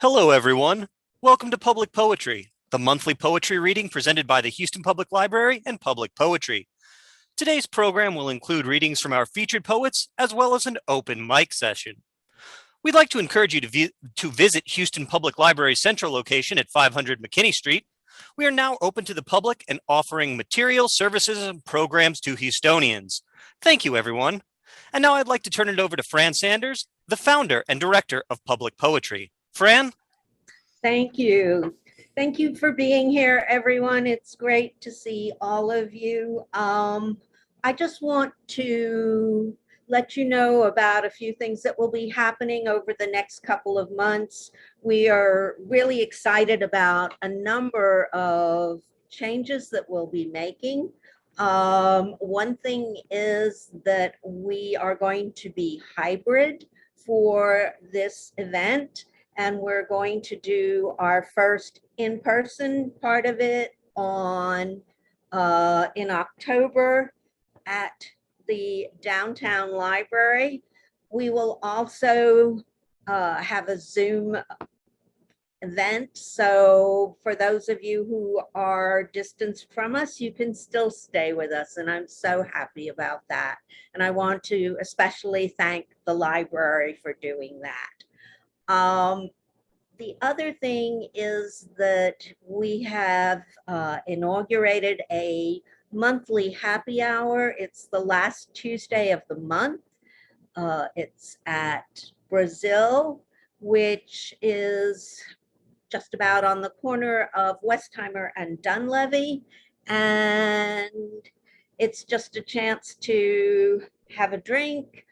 Hello, everyone. Welcome to Public Poetry, the monthly poetry reading presented by the Houston Public Library and Public Poetry. Today's program will include readings from our featured poets, as well as an open mic session. We'd like to encourage you to visit Houston Public Library's central location at 500 McKinney Street. We are now open to the public and offering materials, services, and programs to Houstonians. Thank you, everyone. And now I'd like to turn it over to Fran Sanders, the founder and director of Public Poetry. Fran? Thank you. Thank you for being here, everyone. It's great to see all of you. I just want to let you know about a few things that will be happening over the next couple of months. We are really excited about a number of changes that we'll be making. One thing is that we are going to be hybrid for this event, and we're going to do our first in-person part of it in October at the downtown library. We will also have a Zoom event. So for those of you who are distanced from us, you can still stay with us. And I'm so happy about that. And I want to especially thank the library for doing that. The other thing is that we have inaugurated a monthly happy hour. It's the last Tuesday of the month. It's at Brazil, which is just about on the corner of Westheimer and Dunleavy. And it's just a chance to have a drink,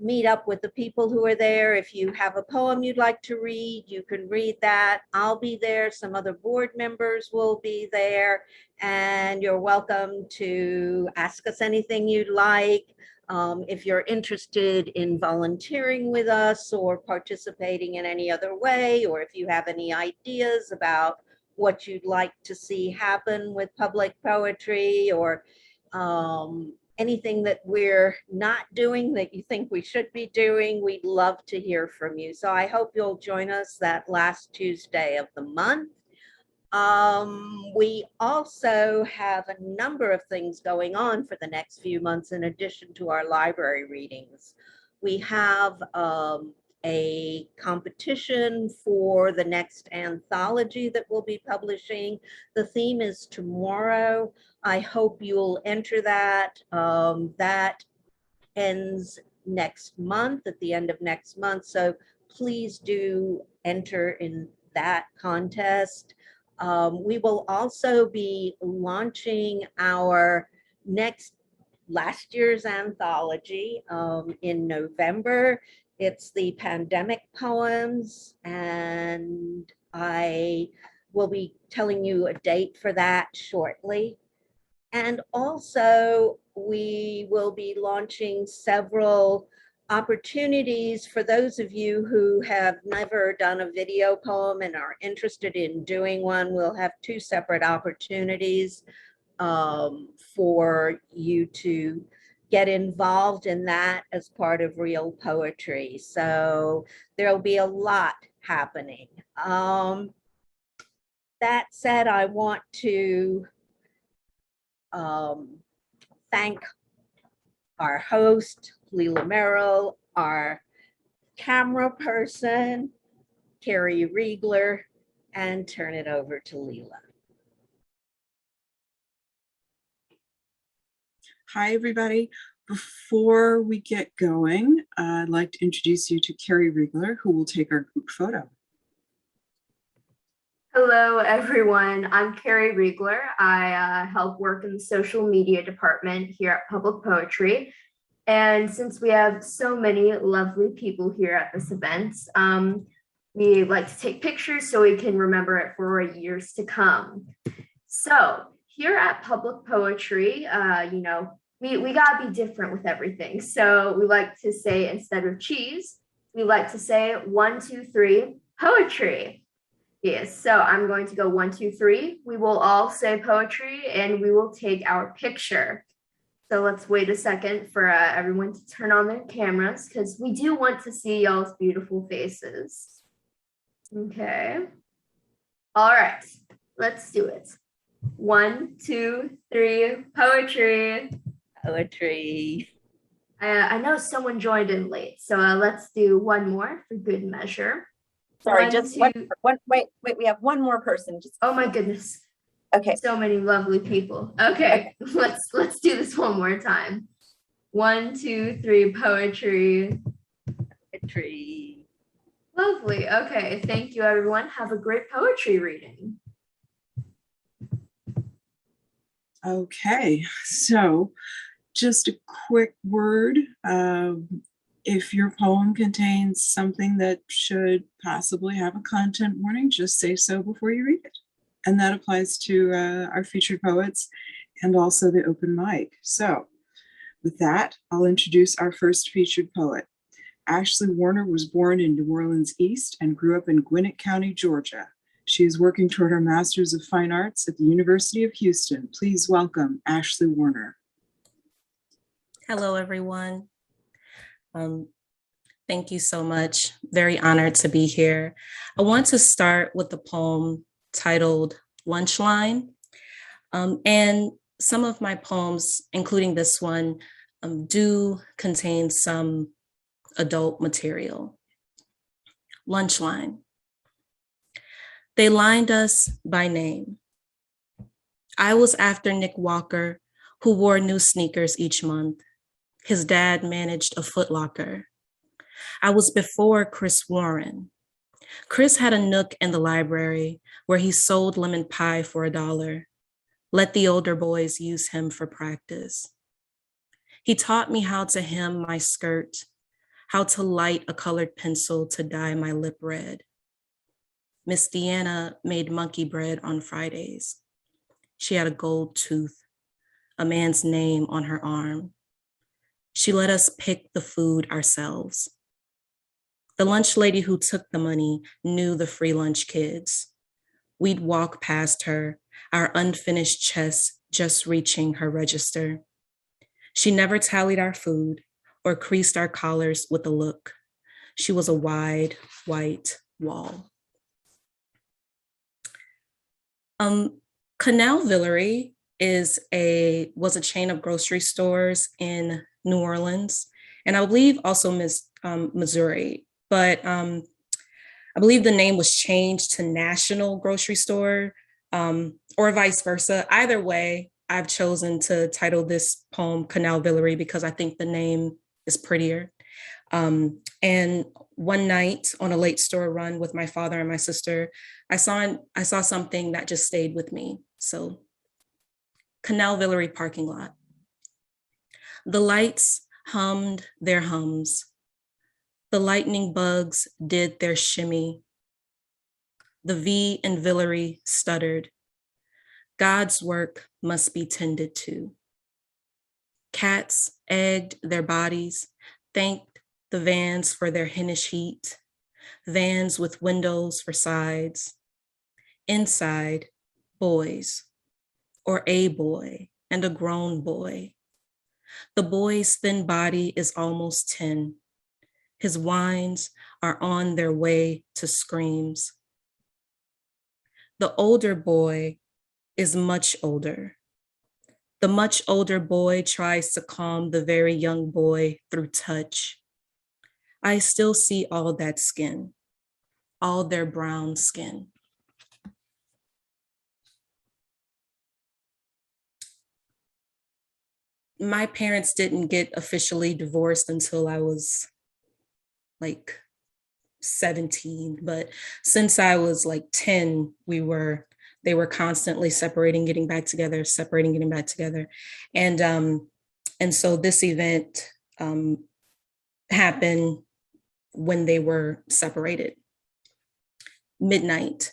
meet up with the people who are there. If you have a poem you'd like to read, you can read that. I'll be there. Some other board members will be there. And you're welcome to ask us anything you'd like. If you're interested in volunteering with us or participating in any other way, or if you have any ideas about what you'd like to see happen with public poetry, or anything that we're not doing that you think we should be doing, we'd love to hear from you. So I hope you'll join us that last Tuesday of the month. We also have a number of things going on for the next few months in addition to our library readings. We have a competition for the next anthology that we'll be publishing. The theme is tomorrow. I hope you'll enter that. That ends next month, at the end of next month. So please do enter in that contest. We will also be launching our last year's anthology in November. It's the pandemic poems, and I will be telling you a date for that shortly. And also, we will be launching several opportunities for those of you who have never done a video poem and are interested in doing one. We'll have two separate opportunities for you to get involved in that as part of Real Poetry. So there'll be a lot happening. That said, I want to thank our host, Leela Merrill, our camera person, Carrie Riegler, and turn it over to Leela. Hi, everybody. Before we get going, I'd like to introduce you to Carrie Riegler, who will take our group photo. Hello, everyone. I'm Carrie Riegler. I help work in the social media department here at Public Poetry. And since we have so many lovely people here at this event, we like to take pictures so we can remember it for years to come. So here at Public Poetry, we gotta be different with everything. So we like to say, instead of cheese, we like to say 1, 2, 3, poetry. Yes, so I'm going to go 1, 2, 3. We will all say poetry and we will take our picture. So let's wait a second for everyone to turn on their cameras because we do want to see y'all's beautiful faces. Okay. All right, let's do it. 1, 2, 3, poetry. Poetry. I know someone joined in late, so let's do one more for good measure. Sorry, One, just two. wait, we have one more person. Just Oh my goodness. okay. So many lovely people. Okay. Let's do this one more time. 1, 2, 3, poetry. Poetry. Lovely. Okay. Thank you, everyone. Have a great poetry reading. Okay, so just a quick word. If your poem contains something that should possibly have a content warning, just say so before you read it. And that applies to our featured poets and also the open mic. So with that, I'll introduce our first featured poet. Ashley Warner was born in New Orleans East and grew up in Gwinnett County, Georgia. She is working toward her Master's of Fine Arts at the University of Houston. Please welcome Ashley Warner. Hello, everyone. Thank you so much. Very honored to be here. I want to start with the poem titled Lunch Line. And some of my poems, including this one, do contain some adult material. Lunch Line. They lined us by name. I was after Nick Walker, who wore new sneakers each month. His dad managed a Foot Locker. I was before Chris Warren. Chris had a nook in the library where he sold lemon pie for $1. Let the older boys use him for practice. He taught me how to hem my skirt, how to light a colored pencil to dye my lip red. Miss Deanna made monkey bread on Fridays. She had a gold tooth, a man's name on her arm. She let us pick the food ourselves. The lunch lady who took the money knew the free lunch kids. We'd walk past her, our unfinished chests just reaching her register. She never tallied our food or creased our collars with a look. She was a wide, white wall. Canal Villery was a chain of grocery stores in New Orleans, and I believe also Missouri, but I believe the name was changed to National Grocery Store, or vice versa. Either way, I've chosen to title this poem Canal Villery because I think the name is prettier. And one night on a late store run with my father and my sister, I saw something that just stayed with me. So Canal Villery parking lot. The lights hummed their hums. The lightning bugs did their shimmy. The V in Villery stuttered. God's work must be tended to. Cats egged their bodies, thanked the vans for their Hennish heat, vans with windows for sides. Inside, boys, or a boy and a grown boy. The boy's thin body is almost 10. His whines are on their way to screams. The older boy is much older. The much older boy tries to calm the very young boy through touch. I still see all that skin, all their brown skin. My parents didn't get officially divorced until I was like 17, but since I was like 10, they were constantly separating, getting back together, separating, getting back together. And so this event happened when they were separated. Midnight.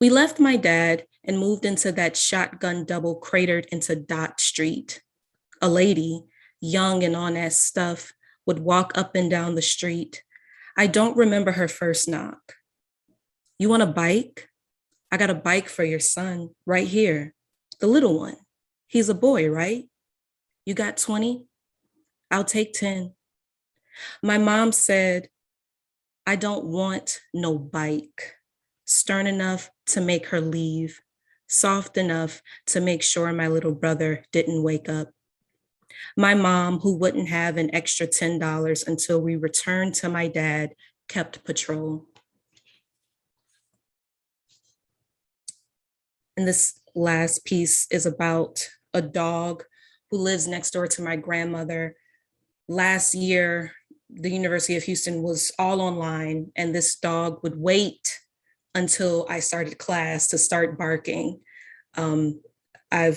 We left my dad and moved into that shotgun double cratered into Dot Street. A lady, young and on that stuff, would walk up and down the street. I don't remember her first knock. You want a bike? I got a bike for your son right here, the little one. He's a boy, right? You got 20? I'll take 10. My mom said, I don't want no bike. Stern enough to make her leave. Soft enough to make sure my little brother didn't wake up. My mom, who wouldn't have an extra $10 until we returned to my dad, kept patrol. And this last piece is about a dog who lives next door to my grandmother. Last year, the University of Houston was all online, and this dog would wait until I started class to start barking. I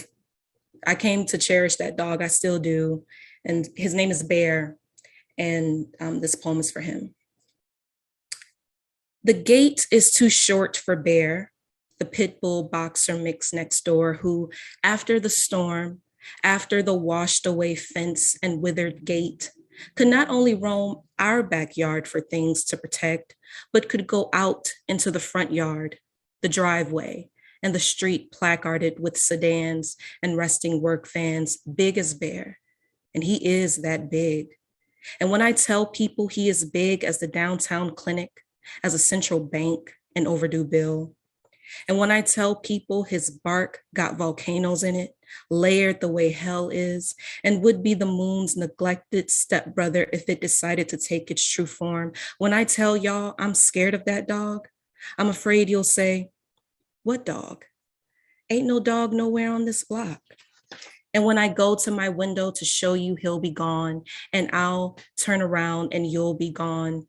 came to cherish that dog. I still do. And his name is Bear. And this poem is for him. The gate is too short for Bear, the pit bull boxer mix next door, who, after the storm, after the washed away fence and withered gate, could not only roam our backyard for things to protect, but could go out into the front yard, the driveway, and the street placarded with sedans and resting work vans, big as Bear. And he is that big. And when I tell people he is big as the downtown clinic, as a central bank, an overdue bill, and when I tell people his bark got volcanoes in it, layered the way hell is, and would be the moon's neglected stepbrother if it decided to take its true form, when I tell y'all I'm scared of that dog, I'm afraid you'll say, what dog? Ain't no dog nowhere on this block. And when I go to my window to show you he'll be gone, and I'll turn around and you'll be gone,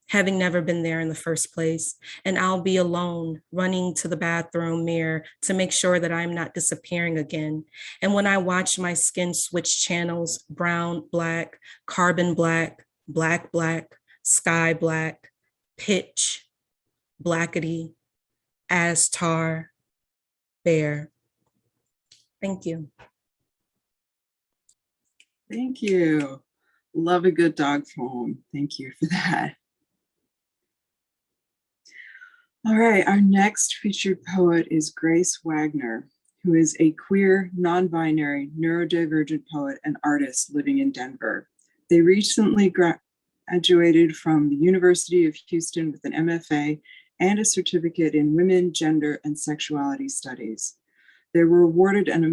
having never been there in the first place, and I'll be alone, running to the bathroom mirror to make sure that I'm not disappearing again. And when I watch my skin switch channels, brown, black, carbon black, black, black, sky black, pitch, blackety, as tar, Bear. Thank you. Thank you. Love a good dog poem. Thank you for that. All right, our next featured poet is Grace Wagner, who is a queer, non-binary, neurodivergent poet and artist living in Denver. They recently graduated from the University of Houston with an MFA and a certificate in women, gender, and sexuality studies. They were awarded an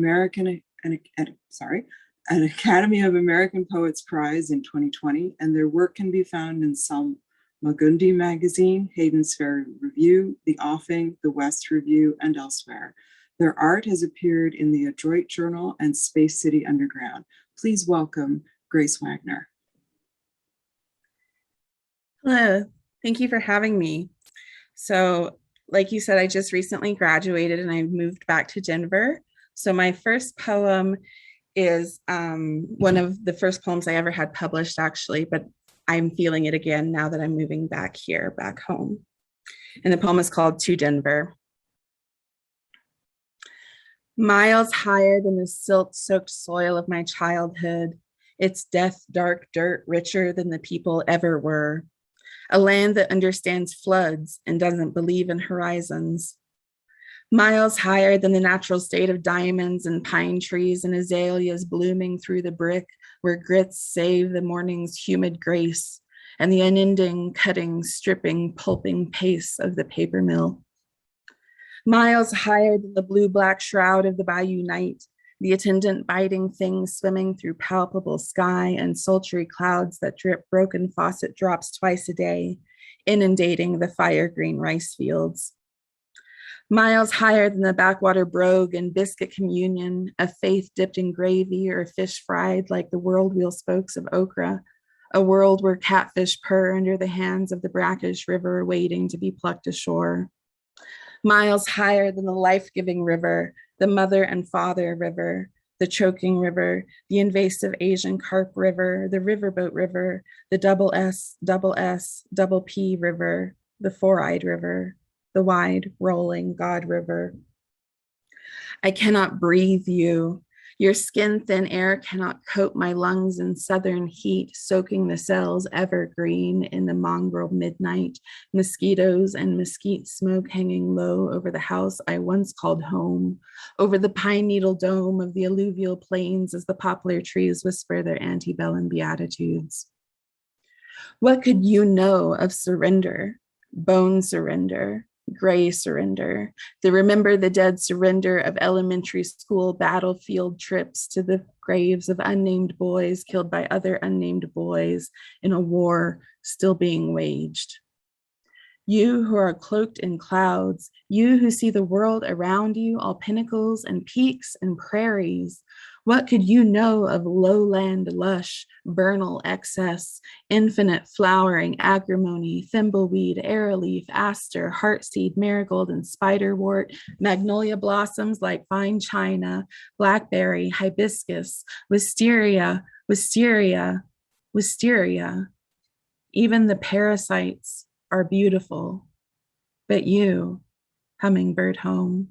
Academy of American Poets Prize in 2020, and their work can be found in some Magundi Magazine, Hayden's Ferry Review, The Offing, The West Review, and elsewhere. Their art has appeared in the Adroit Journal and Space City Underground. Please welcome Grace Wagner. Hello, thank you for having me. So, like you said, I just recently graduated and I moved back to Denver. So my first poem is one of the first poems I ever had published, actually, but I'm feeling it again now that I'm moving back here, back home. And the poem is called To Denver. Miles higher than the silt-soaked soil of my childhood, its death dark dirt richer than the people ever were. A land that understands floods and doesn't believe in horizons. Miles higher than the natural state of diamonds and pine trees and azaleas blooming through the brick where grits save the morning's humid grace and the unending cutting, stripping, pulping pace of the paper mill. Miles higher than the blue-black shroud of the bayou night, the attendant biting things swimming through palpable sky and sultry clouds that drip broken faucet drops twice a day, inundating the fire-green rice fields. Miles higher than the backwater brogue and biscuit communion, a faith dipped in gravy or fish fried like the world wheel spokes of okra, a world where catfish purr under the hands of the brackish river waiting to be plucked ashore. Miles higher than the life-giving river, the mother and father river, the choking river, the invasive Asian carp river, the riverboat river, the double S, double P river, the four-eyed river, the wide rolling God river. I cannot breathe you. Your skin-thin air cannot coat my lungs in southern heat, soaking the cells evergreen in the mongrel midnight, mosquitoes and mesquite smoke hanging low over the house I once called home, over the pine needle dome of the alluvial plains as the poplar trees whisper their antebellum beatitudes. What could you know of surrender, bone surrender, gray surrender, the remember the dead surrender of elementary school battlefield trips to the graves of unnamed boys killed by other unnamed boys in a war still being waged? You who are cloaked in clouds, you who see the world around you, all pinnacles and peaks and prairies, what could you know of lowland lush, vernal excess, infinite flowering, agrimony, thimbleweed, arrowleaf, aster, heartseed, marigold, and spiderwort, magnolia blossoms like fine china, blackberry, hibiscus, wisteria, wisteria, wisteria. Even the parasites are beautiful, but you, hummingbird home,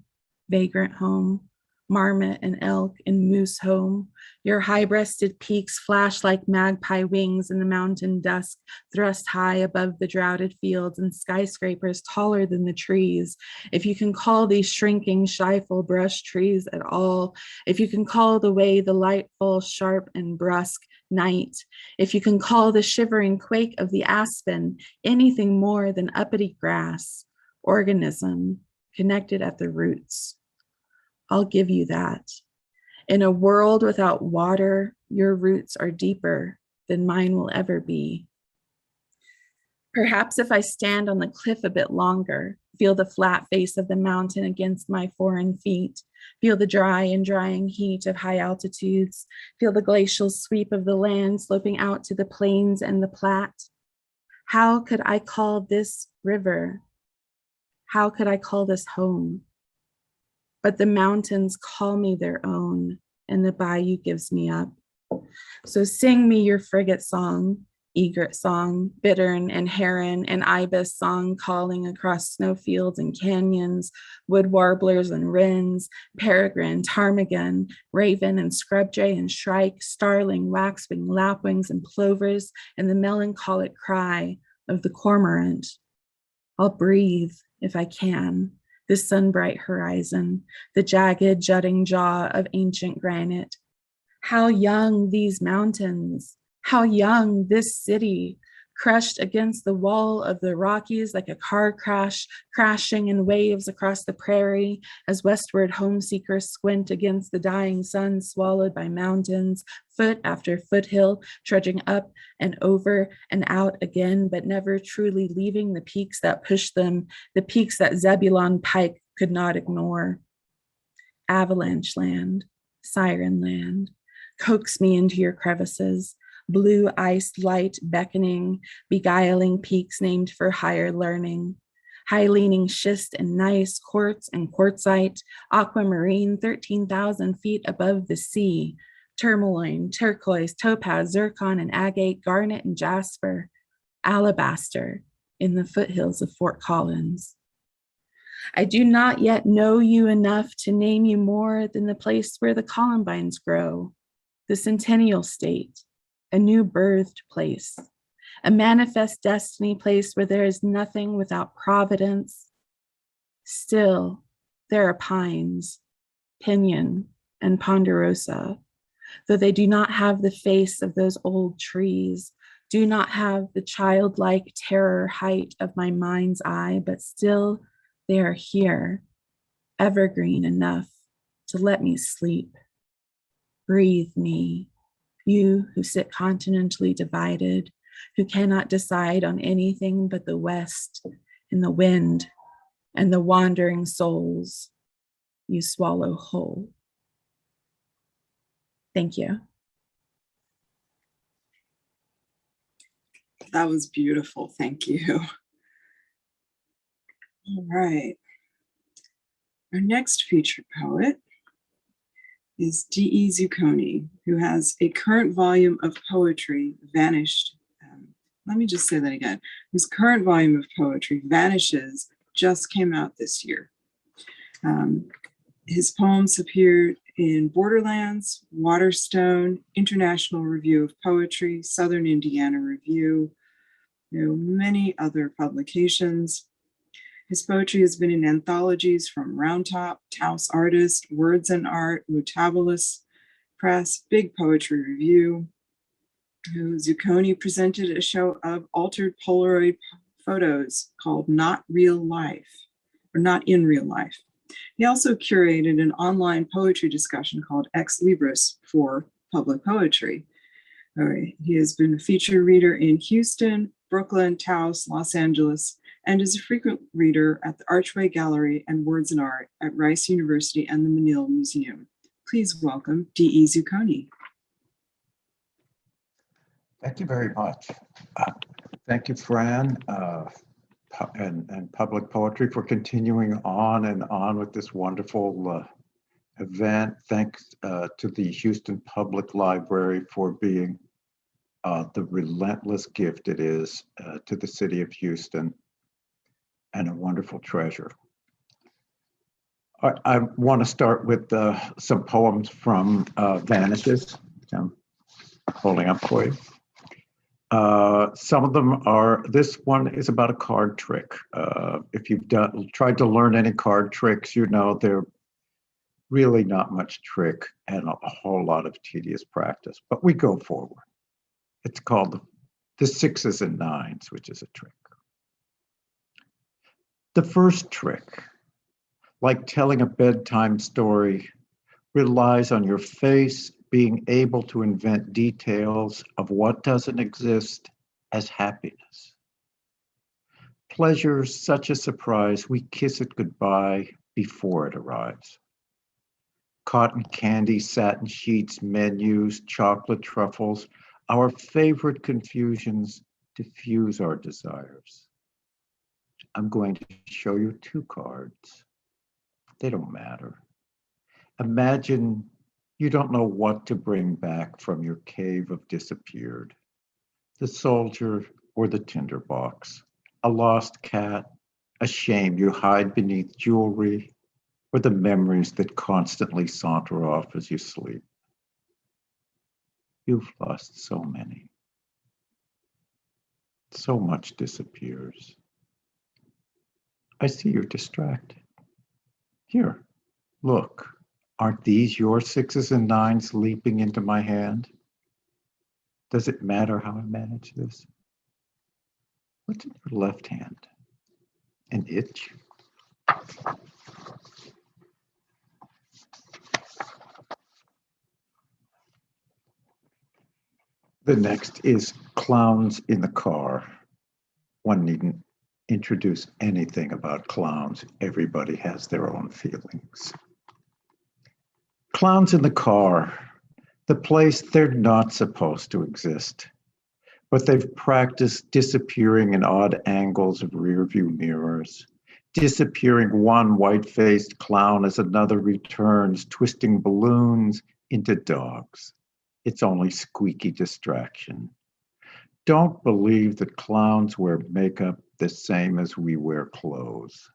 vagrant home, marmot and elk and moose home, your high-breasted peaks flash like magpie wings in the mountain dusk, thrust high above the droughted fields and skyscrapers taller than the trees. If you can call these shrinking scheffel brush trees at all, if you can call the way the light falls sharp and brusque, night, if you can call the shivering quake of the aspen anything more than uppity grass, organism, connected at the roots, I'll give you that. In a world without water, your roots are deeper than mine will ever be. Perhaps if I stand on the cliff a bit longer, feel the flat face of the mountain against my foreign feet, feel the dry and drying heat of high altitudes, feel the glacial sweep of the land sloping out to the plains and the Platte. How could I call this river? How could I call this home? But the mountains call me their own, and the bayou gives me up. So sing me your frigate song, egret song, bittern and heron and ibis song calling across snowfields and canyons, wood warblers and wrens, peregrine, ptarmigan, raven and scrubjay and shrike, starling, waxwing, lapwings and plovers, and the melancholic cry of the cormorant. I'll breathe if I can, the sunbright horizon, the jagged jutting jaw of ancient granite. How young these mountains, how young this city, crushed against the wall of the Rockies like a car crash, crashing in waves across the prairie as westward homeseekers squint against the dying sun swallowed by mountains, foot after foothill, trudging up and over and out again, but never truly leaving the peaks that push them, the peaks that Zebulon Pike could not ignore. Avalanche land, siren land, coax me into your crevices, blue iced light beckoning, beguiling peaks named for higher learning. High-leaning schist and gneiss, quartz and quartzite, aquamarine 13,000 feet above the sea, tourmaline, turquoise, topaz, zircon and agate, garnet and jasper, alabaster in the foothills of Fort Collins. I do not yet know you enough to name you more than the place where the columbines grow, the Centennial State, a new birthed place, a manifest destiny place where there is nothing without providence. Still, there are pines, pinyon, and ponderosa, though they do not have the face of those old trees, do not have the childlike terror height of my mind's eye, but still they are here, evergreen enough to let me sleep. Breathe me, you who sit continentally divided, who cannot decide on anything but the West and the wind and the wandering souls you swallow whole. Thank you. That was beautiful. Thank you. All right. Our next featured poet is Dee Zucconi, who has a current volume of poetry, Vanished. Let me just say that again. His current volume of poetry, Vanishes, just came out this year. His poems appeared in Borderlands, Waterstone, International Review of Poetry, Southern Indiana Review, many other publications. His poetry has been in anthologies from Round Top, Taos Artist, Words and Art, Mutabilis Press, Big Poetry Review, who Zucconi presented a show of altered Polaroid photos called Not Real Life, or Not in Real Life. He also curated an online poetry discussion called Ex Libris for Public Poetry. All right. He has been a featured reader in Houston, Brooklyn, Taos, Los Angeles, and is a frequent reader at the Archway Gallery and Words and Art at Rice University and the Menil Museum. Please welcome Dee Zucconi. Thank you very much. Thank you, Fran, and Public Poetry for continuing on and on with this wonderful event. Thanks to the Houston Public Library for being the relentless gift it is to the city of Houston and a wonderful treasure. I want to start with some poems from Vanishes, which I'm holding up for you. Some of them are, this one is about a card trick. If you've tried to learn any card tricks, you know they're really not much trick and a whole lot of tedious practice, but we go forward. It's called the sixes and nines, which is a trick. The first trick, like telling a bedtime story, relies on your face being able to invent details of what doesn't exist as happiness. Pleasure's such a surprise, we kiss it goodbye before it arrives. Cotton candy, satin sheets, menus, chocolate truffles, our favorite confusions diffuse our desires. I'm going to show you two cards. They don't matter. Imagine you don't know what to bring back from your cave of disappeared. The soldier or the tinderbox, a lost cat, a shame you hide beneath jewelry, or the memories that constantly saunter off as you sleep. You've lost so many. So much disappears. I see you're distracted. Here, look. Aren't these your sixes and nines leaping into my hand? Does it matter how I manage this? What's in your left hand? An itch? The next is clowns in the car. One needn't introduce anything about clowns. Everybody has their own feelings. Clowns in the car, the place they're not supposed to exist, but they've practiced disappearing in odd angles of rearview mirrors, disappearing one white-faced clown as another returns, twisting balloons into dogs. It's only squeaky distraction. Don't believe that clowns wear makeup the same as we wear clothes.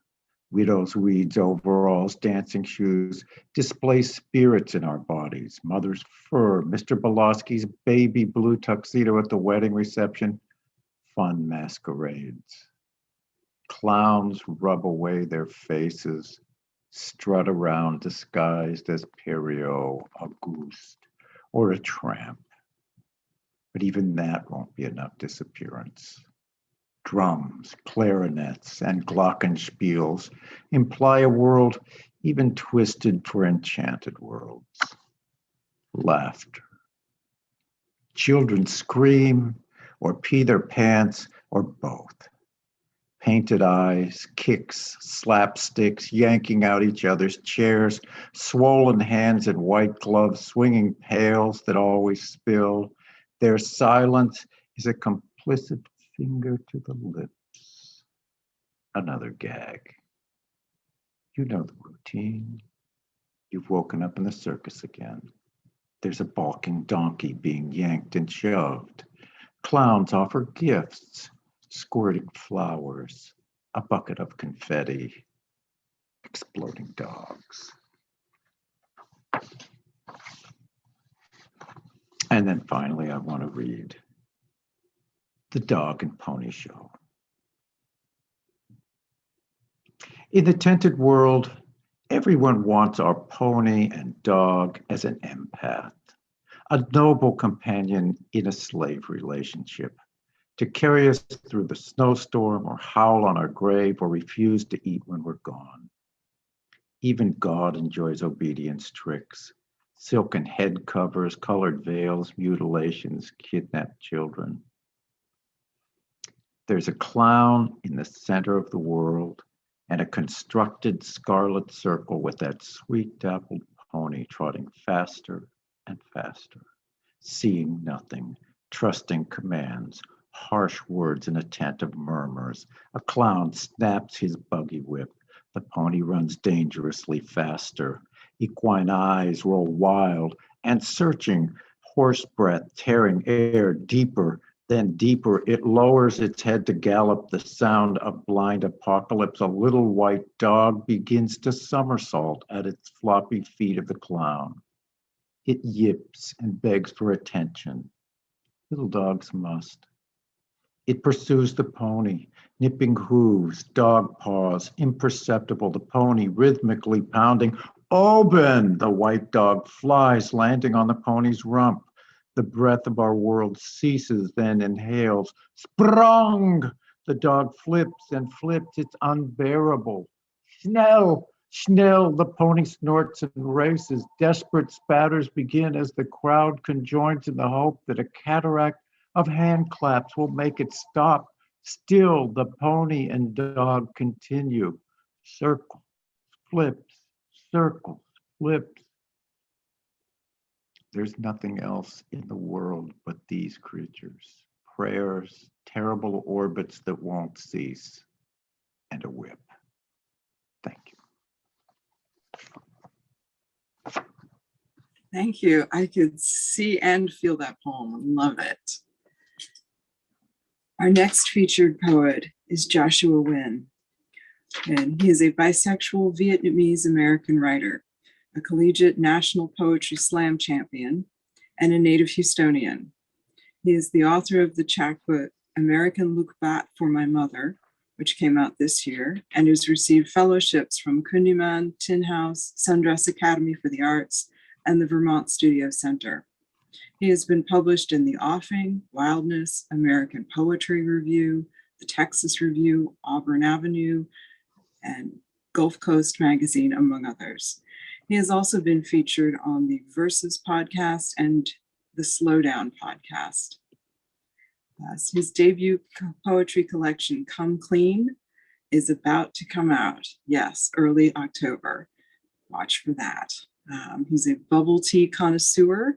Widows' weeds, overalls, dancing shoes display spirits in our bodies. Mother's fur, Mr. Bolosky's baby blue tuxedo at the wedding reception, fun masquerades. Clowns rub away their faces, strut around disguised as Perio, Auguste, or a tramp. But even that won't be enough disappearance. Drums, clarinets, and glockenspiels imply a world even twisted for enchanted worlds. Laughter. Children scream or pee their pants or both. Painted eyes, kicks, slapsticks, yanking out each other's chairs, swollen hands in white gloves, swinging pails that always spill. Their silence is a complicit finger to the lips. Another gag. You know the routine. You've woken up in the circus again. There's a balking donkey being yanked and shoved. Clowns offer gifts, squirting flowers, a bucket of confetti, exploding dogs. And then finally, I want to read The Dog and Pony Show. In the tented world, everyone wants our pony and dog as an empath, a noble companion in a slave relationship, to carry us through the snowstorm or howl on our grave or refuse to eat when we're gone. Even God enjoys obedience tricks, silken head covers, colored veils, mutilations, kidnapped children. There's a clown in the center of the world and a constructed scarlet circle with that sweet dappled pony trotting faster and faster, seeing nothing, trusting commands, harsh words and attentive murmurs. A clown snaps his buggy whip. The pony runs dangerously faster. Equine eyes roll wild and searching, horse breath tearing air deeper, then deeper. It lowers its head to gallop, the sound of blind apocalypse. A little white dog begins to somersault at its floppy feet of the clown. It yips and begs for attention. Little dogs must. It pursues the pony, nipping hooves, dog paws, imperceptible, the pony rhythmically pounding. Oben! The white dog flies, landing on the pony's rump. The breath of our world ceases, then inhales. Sprung! The dog flips and flips. It's unbearable. Schnell! Schnell! The pony snorts and races. Desperate spatters begin as the crowd conjoins in the hope that a cataract of hand claps will make it stop. Still, the pony and dog continue. Circles, flips, circles, flips. There's nothing else in the world but these creatures. Prayers, terrible orbits that won't cease, and a whip. Thank you. Thank you. I could see and feel that poem. Love it. Our next featured poet is Joshua Nguyen, and he is a bisexual Vietnamese American writer, a collegiate national poetry slam champion, and a native Houstonian. He is the author of the chapbook American Look Bat for My Mother, which came out this year, and has received fellowships from Kundiman, Tin House, Sundress Academy for the Arts, and the Vermont Studio Center. He has been published in The Offing, Wildness, American Poetry Review, the Texas Review, Auburn Avenue, and Gulf Coast Magazine, among others. He has also been featured on the Versus podcast and the Slowdown podcast. His debut poetry collection, Come Clean, is about to come out. Yes, early October. Watch for that. He's a bubble tea connoisseur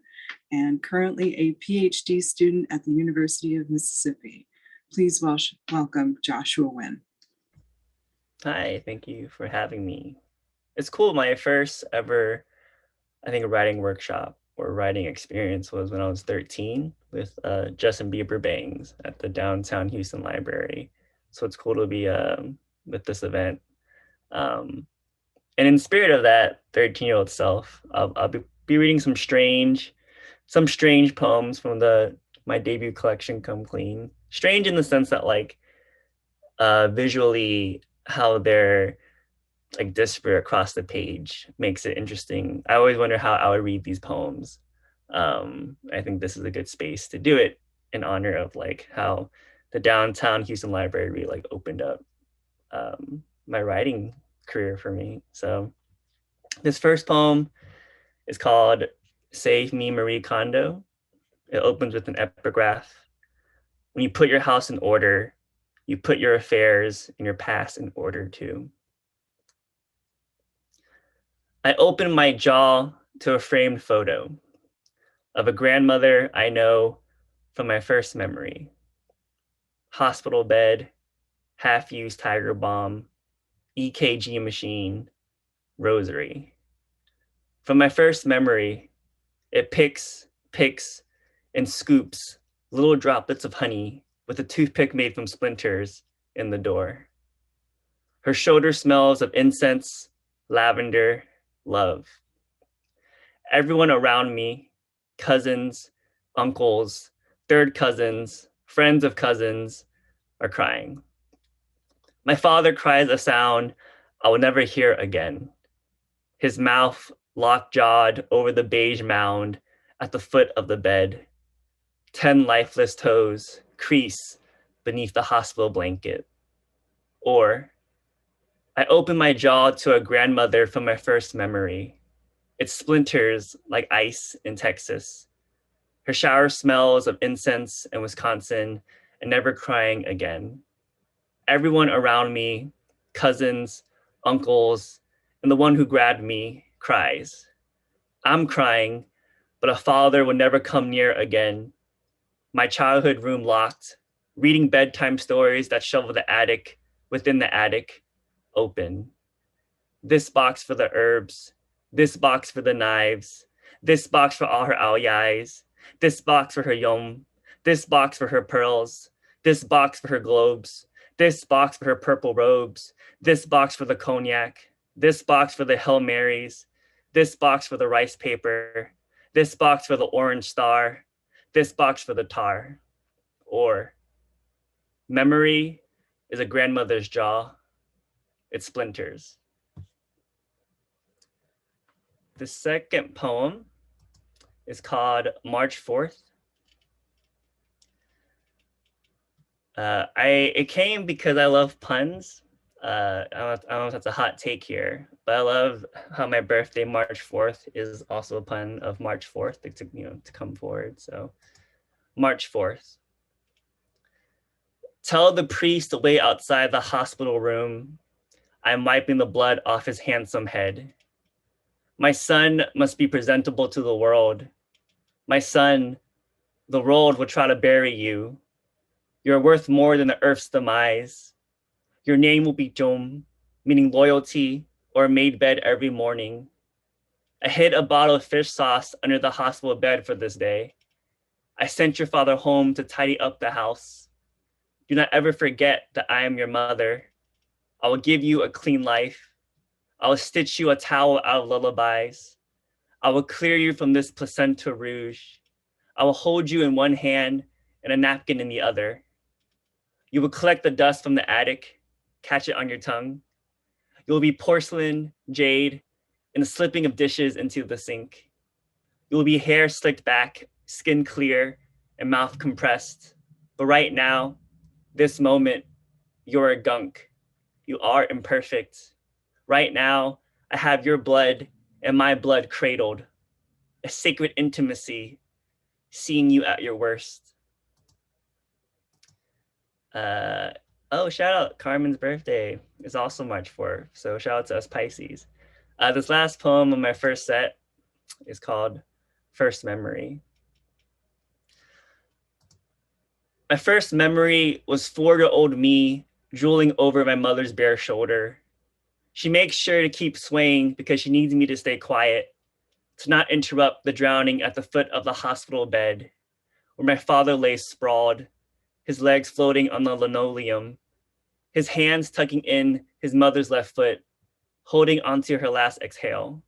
and currently a PhD student at the University of Mississippi. Please welcome Joshua Nguyen. Hi, thank you for having me. It's cool. My first ever, I think, writing workshop or writing experience was when I was 13 with Justin Bieber Bangs at the downtown Houston Library. So it's cool to be with this event. And in spirit of that 13-year-old self, I'll be reading some strange poems from my debut collection, Come Clean. Strange in the sense that like visually how they're like disparate across the page makes it interesting. I always wonder how I would read these poems. I think this is a good space to do it in honor of like how the downtown Houston Library really like opened up my writing career for me. So this first poem is called Save Me Marie Kondo. It opens with an epigraph. When you put your house in order, you put your affairs and your past in order too. I open my jaw to a framed photo of a grandmother I know from my first memory. Hospital bed, half-used Tiger Balm, EKG machine, rosary. From my first memory, it picks, and scoops little droplets of honey with a toothpick made from splinters in the door. Her shoulder smells of incense, lavender, love. Everyone around me, cousins, uncles, third cousins, friends of cousins, are crying. My father cries a sound I will never hear again. His mouth lockjawed over the beige mound at the foot of the bed. 10 lifeless toes crease beneath the hospital blanket. Or, I open my jaw to a grandmother from my first memory. It splinters like ice in Texas. Her shower smells of incense in Wisconsin and never crying again. Everyone around me, cousins, uncles, and the one who grabbed me, cries. I'm crying, but a father will never come near again. My childhood room locked, reading bedtime stories that shovel the attic within the attic, open. This box for the herbs, this box for the knives, this box for all her aoyais, this box for her yom, this box for her pearls, this box for her globes, this box for her purple robes, this box for the cognac, this box for the Hail Marys, this box for the rice paper, this box for the orange star, this box for the tar. Or, memory is a grandmother's jaw. It splinters. The second poem is called March 4th. It came because I love puns. I don't know if that's a hot take here, but I love how my birthday, March 4th, is also a pun of March 4th to come forward. So March 4th. Tell the priest to wait outside the hospital room. I'm wiping the blood off his handsome head. My son must be presentable to the world. My son, the world will try to bury you. You're worth more than the earth's demise. Your name will be Jom, meaning loyalty, or made bed every morning. I hid a bottle of fish sauce under the hospital bed for this day. I sent your father home to tidy up the house. Do not ever forget that I am your mother. I will give you a clean life. I will stitch you a towel out of lullabies. I will clear you from this placenta rouge. I will hold you in one hand and a napkin in the other. You will collect the dust from the attic, catch it on your tongue. You will be porcelain, jade, and the slipping of dishes into the sink. You will be hair slicked back, skin clear, and mouth compressed. But right now, this moment, you're a gunk. You are imperfect. Right now, I have your blood and my blood cradled. A sacred intimacy, seeing you at your worst. Shout out, Carmen's birthday is also March 4th. So shout out to us Pisces. This last poem on my first set is called First Memory. My first memory was 4-year-old me drooling over my mother's bare shoulder. She makes sure to keep swaying because she needs me to stay quiet, to not interrupt the drowning at the foot of the hospital bed, where my father lay sprawled, his legs floating on the linoleum, his hands tucking in his mother's left foot, holding onto her last exhale.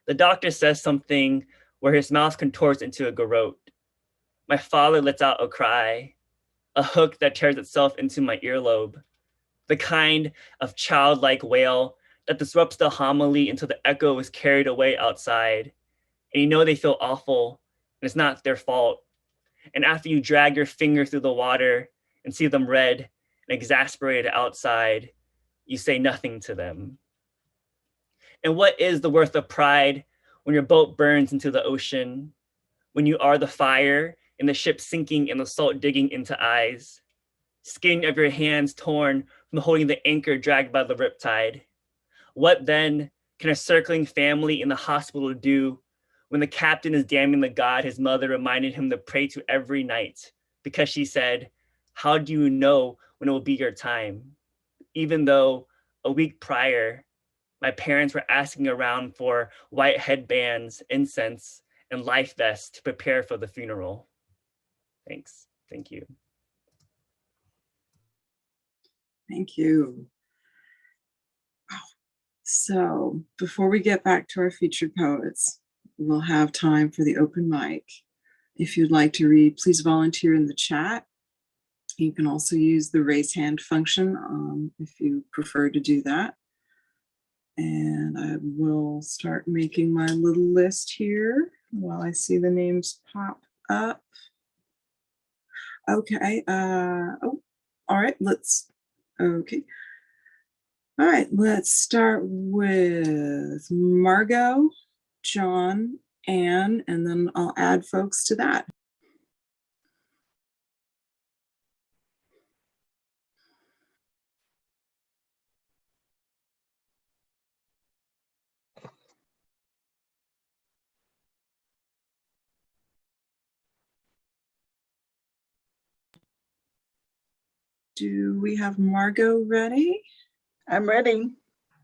The doctor says something where his mouth contorts into a garrote. My father lets out a cry, a hook that tears itself into my earlobe, the kind of childlike wail that disrupts the homily until the echo is carried away outside. And you know they feel awful, and it's not their fault. And after you drag your finger through the water and see them red and exasperated outside, you say nothing to them. And what is the worth of pride when your boat burns into the ocean, when you are the fire and the ship sinking and the salt digging into eyes, skin of your hands torn from holding the anchor dragged by the riptide? What then can a circling family in the hospital do when the captain is damning the god his mother reminded him to pray to every night because she said, how do you know when it will be your time? Even though a week prior, my parents were asking around for white headbands, incense, and life vests to prepare for the funeral. Thanks. Thank you. Thank you. So before we get back to our featured poets, we'll have time for the open mic. If you'd like to read, please volunteer in the chat. You can also use the raise hand function if you prefer to do that. And I will start making my little list here While I see the names pop up. Okay, oh, all right, okay. All right, let's start with Margot, John, Anne, and then I'll add folks to that. Do we have Margot ready? I'm ready.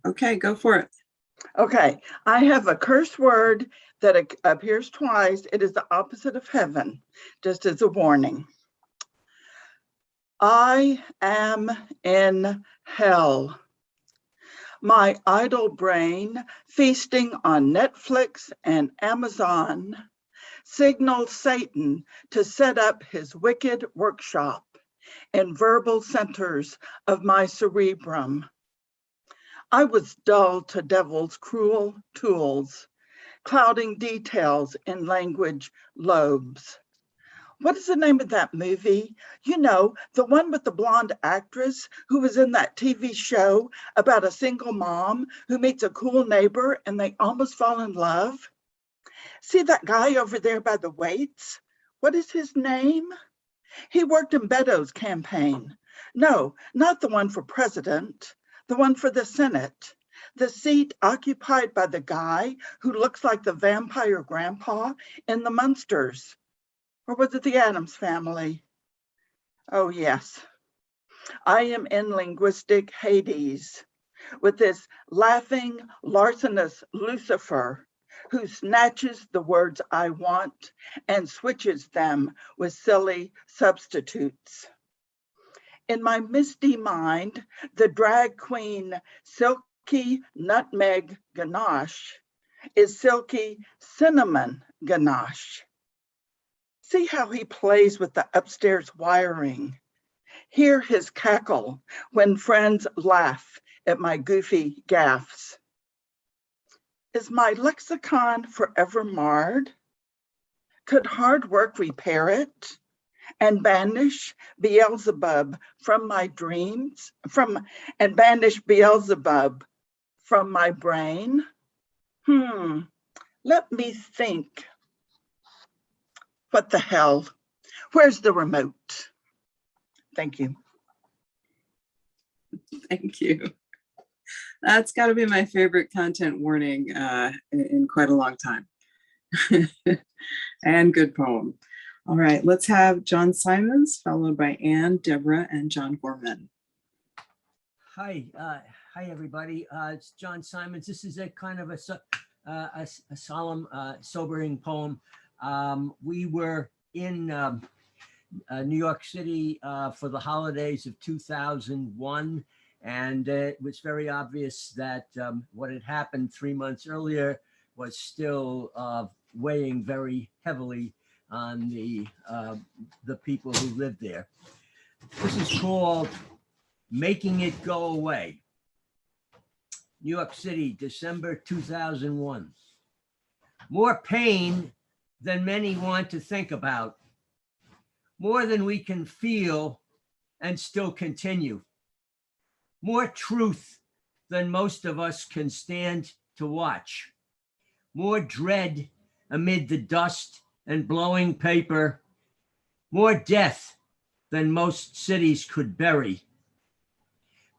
Okay, go for it. Okay, I have a curse word that appears twice. It is the opposite of heaven, just as a warning. I am in hell. My idle brain, feasting on Netflix and Amazon, signals Satan to set up his wicked workshop in verbal centers of my cerebrum. I was dull to devil's cruel tools, clouding details in language lobes. What is the name of that movie? You know, the one with the blonde actress who was in that TV show about a single mom who meets a cool neighbor and they almost fall in love. See that guy over there by the weights? What is his name? He worked in Beto's campaign. No, not the one for president, the one for the Senate. The seat occupied by the guy who looks like the vampire grandpa in the Munsters. Or was it the Addams Family? Oh yes, I am in linguistic Hades with this laughing, larcenous Lucifer who snatches the words I want and switches them with silly substitutes. In my misty mind, the drag queen Silky Nutmeg Ganache is Silky Cinnamon Ganache. See how he plays with the upstairs wiring. Hear his cackle when friends laugh at my goofy gaffes. Is my lexicon forever marred? Could hard work repair it and banish Beelzebub from my dreams, and banish Beelzebub from my brain? Let me think. What the hell? Where's the remote? Thank you. Thank you. That's got to be my favorite content warning in quite a long time. And good poem. All right, let's have John Simons, followed by Anne, Deborah, and John Gorman. Hi, everybody. It's John Simons. This is a kind of a solemn, sobering poem. We were in New York City for the holidays of 2001, and it was very obvious that what had happened 3 months earlier was still weighing very heavily on the people who lived there. This is called Making It Go Away. New York City, December 2001. More pain than many want to think about, more than we can feel and still continue, more truth than most of us can stand to watch, more dread amid the dust and blowing paper, more death than most cities could bury.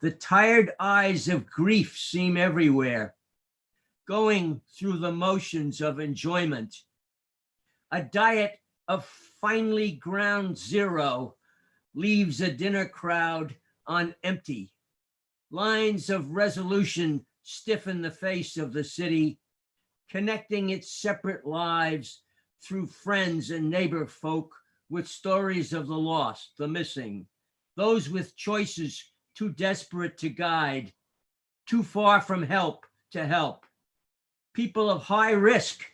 The tired eyes of grief seem everywhere, going through the motions of enjoyment. A diet of finely ground zero leaves a dinner crowd on empty. Lines of resolution stiffen the face of the city, connecting its separate lives through friends and neighbor folk with stories of the lost, the missing, those with choices too desperate to guide, too far from help to help. People of high risk,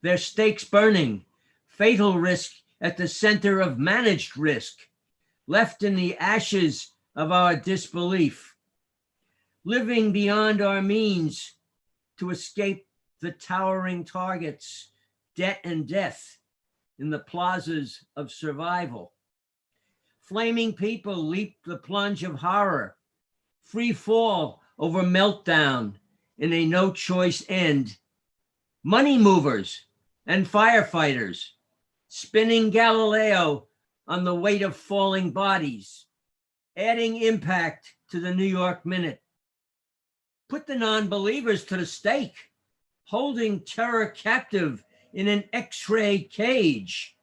their stakes burning, fatal risk at the center of managed risk, left in the ashes of our disbelief, living beyond our means to escape the towering targets, debt and death in the plazas of survival. Flaming people leap the plunge of horror, free fall over meltdown in a no choice end. Money movers and firefighters spinning Galileo on the weight of falling bodies, adding impact to the New York Minute. Put the non-believers to the stake, holding terror captive in an X-ray cage.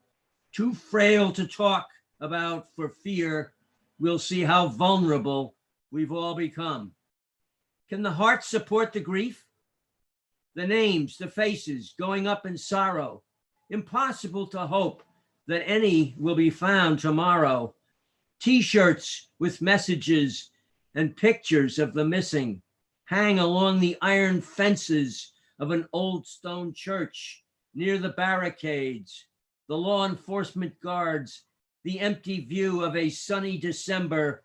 Too frail to talk about for fear, we'll see how vulnerable we've all become. Can the heart support the grief? The names, the faces going up in sorrow. Impossible to hope that any will be found tomorrow. T-shirts with messages and pictures of the missing hang along the iron fences of an old stone church near the barricades, the law enforcement guards, the empty view of a sunny December,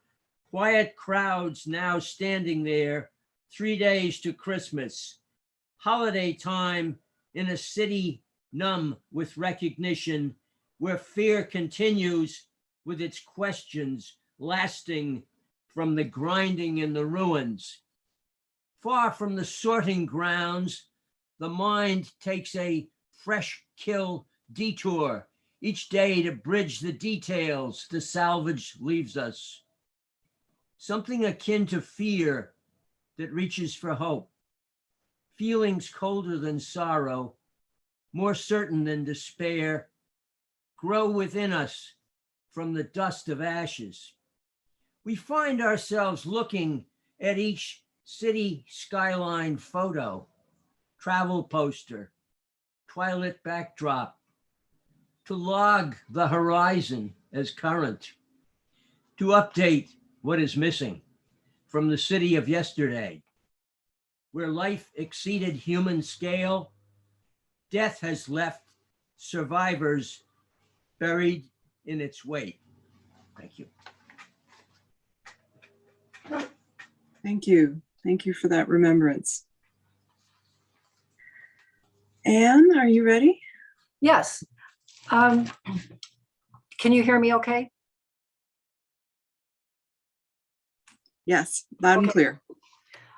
quiet crowds now standing there, 3 days to Christmas. Holiday time in a city numb with recognition, where fear continues with its questions lasting from the grinding in the ruins. Far from the sorting grounds, the mind takes a fresh kill detour each day to bridge the details the salvage leaves us. Something akin to fear that reaches for hope. Feelings colder than sorrow, more certain than despair, grow within us from the dust of ashes. We find ourselves looking at each city skyline photo, travel poster, twilight backdrop, to log the horizon as current, to update what is missing from the city of yesterday, where life exceeded human scale. Death has left survivors buried in its wake. Thank you. Thank you. Thank you for that remembrance. Anne, are you ready? Yes. Can you hear me okay? Yes, loud and Okay. clear.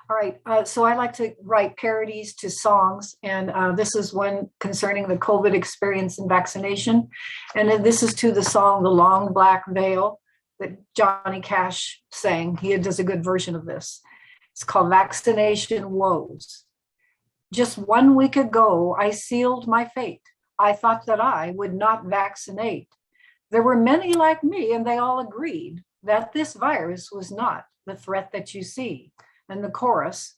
All right. So I like to write parodies to songs, and this is one concerning the COVID experience and vaccination. And then this is to the song, The Long Black Veil, that Johnny Cash sang. He does a good version of this. It's called Vaccination Woes. Just 1 week ago, I sealed my fate. I thought that I would not vaccinate. There were many like me, and they all agreed that this virus was not the threat that you see. And the chorus,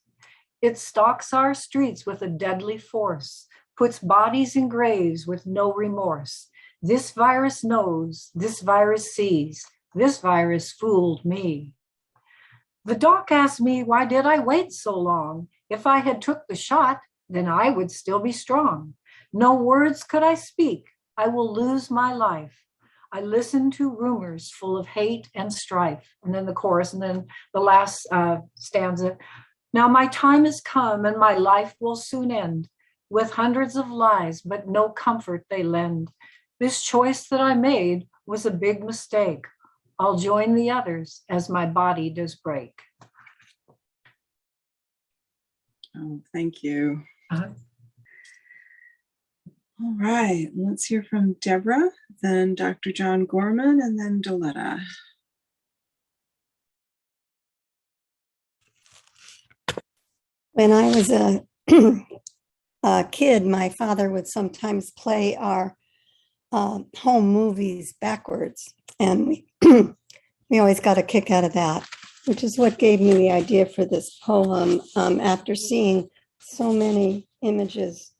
it stalks our streets with a deadly force, puts bodies in graves with no remorse. This virus knows, this virus sees, this virus fooled me. The doc asked me, why did I wait so long? If I had took the shot, then I would still be strong. No words could I speak, I will lose my life. I listened to rumors full of hate and strife. And then the chorus, and then the last stanza. Now my time has come and my life will soon end with hundreds of lies, but no comfort they lend. This choice that I made was a big mistake. I'll join the others as my body does break. Oh, thank you. All right, let's hear from Deborah, then Dr. John Gorman, and then Doletta. When I was a kid, my father would sometimes play our home movies backwards, and we always got a kick out of that, which is what gave me the idea for this poem after seeing so many images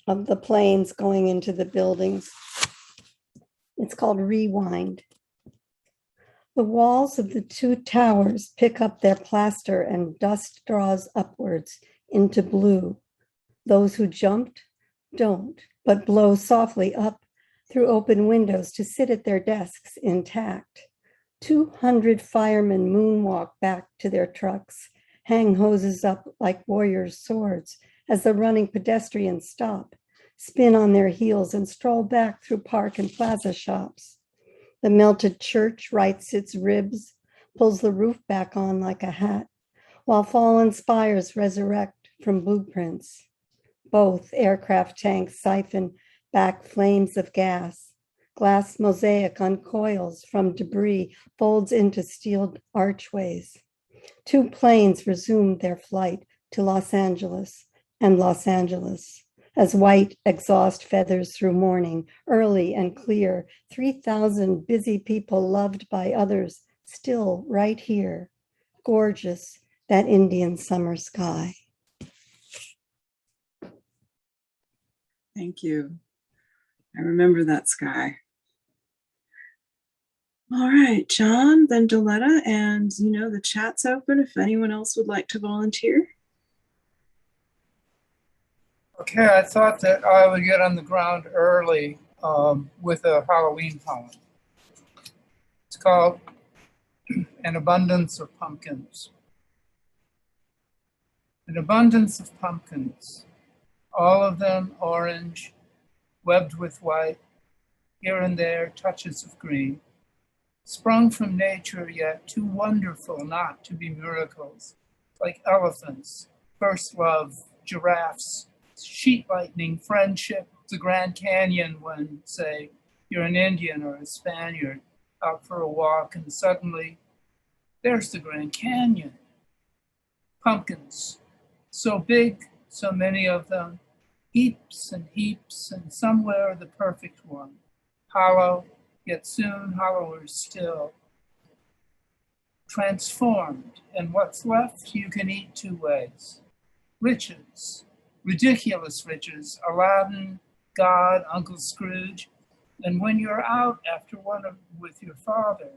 of the planes going into the buildings. It's called Rewind. The walls of the 2 towers pick up their plaster and dust draws upwards into blue. Those who jumped don't, but blow softly up through open windows to sit at their desks intact. 200 firemen moonwalk back to their trucks, hang hoses up like warriors' swords as the running pedestrians stop, spin on their heels and stroll back through park and plaza shops. The melted church rights its ribs, pulls the roof back on like a hat, while fallen spires resurrect from blueprints. Both aircraft tanks siphon back flames of gas. Glass mosaic uncoils from debris, folds into steel archways. Two planes resumed their flight to Los Angeles and Los Angeles. As white exhaust feathers through morning, early and clear, 3,000 busy people loved by others, still right here. Gorgeous, that Indian summer sky. Thank you. I remember that sky. All right, John, then Daletta, and the chat's open if anyone else would like to volunteer. Okay, I thought that I would get on the ground early with a Halloween poem. It's called An Abundance of Pumpkins. An abundance of pumpkins, all of them orange, webbed with white, here and there touches of green, sprung from nature yet too wonderful not to be miracles, like elephants, first love, giraffes, sheet lightning, friendship, the Grand Canyon when, say, you're an Indian or a Spaniard out for a walk and suddenly there's the Grand Canyon. Pumpkins, so big, so many of them, heaps, and somewhere the perfect one, hollow, yet soon hollower still. Transformed, and what's left you can eat two ways. Riches, ridiculous riches, Aladdin, God, Uncle Scrooge, and when you're out after one with your father,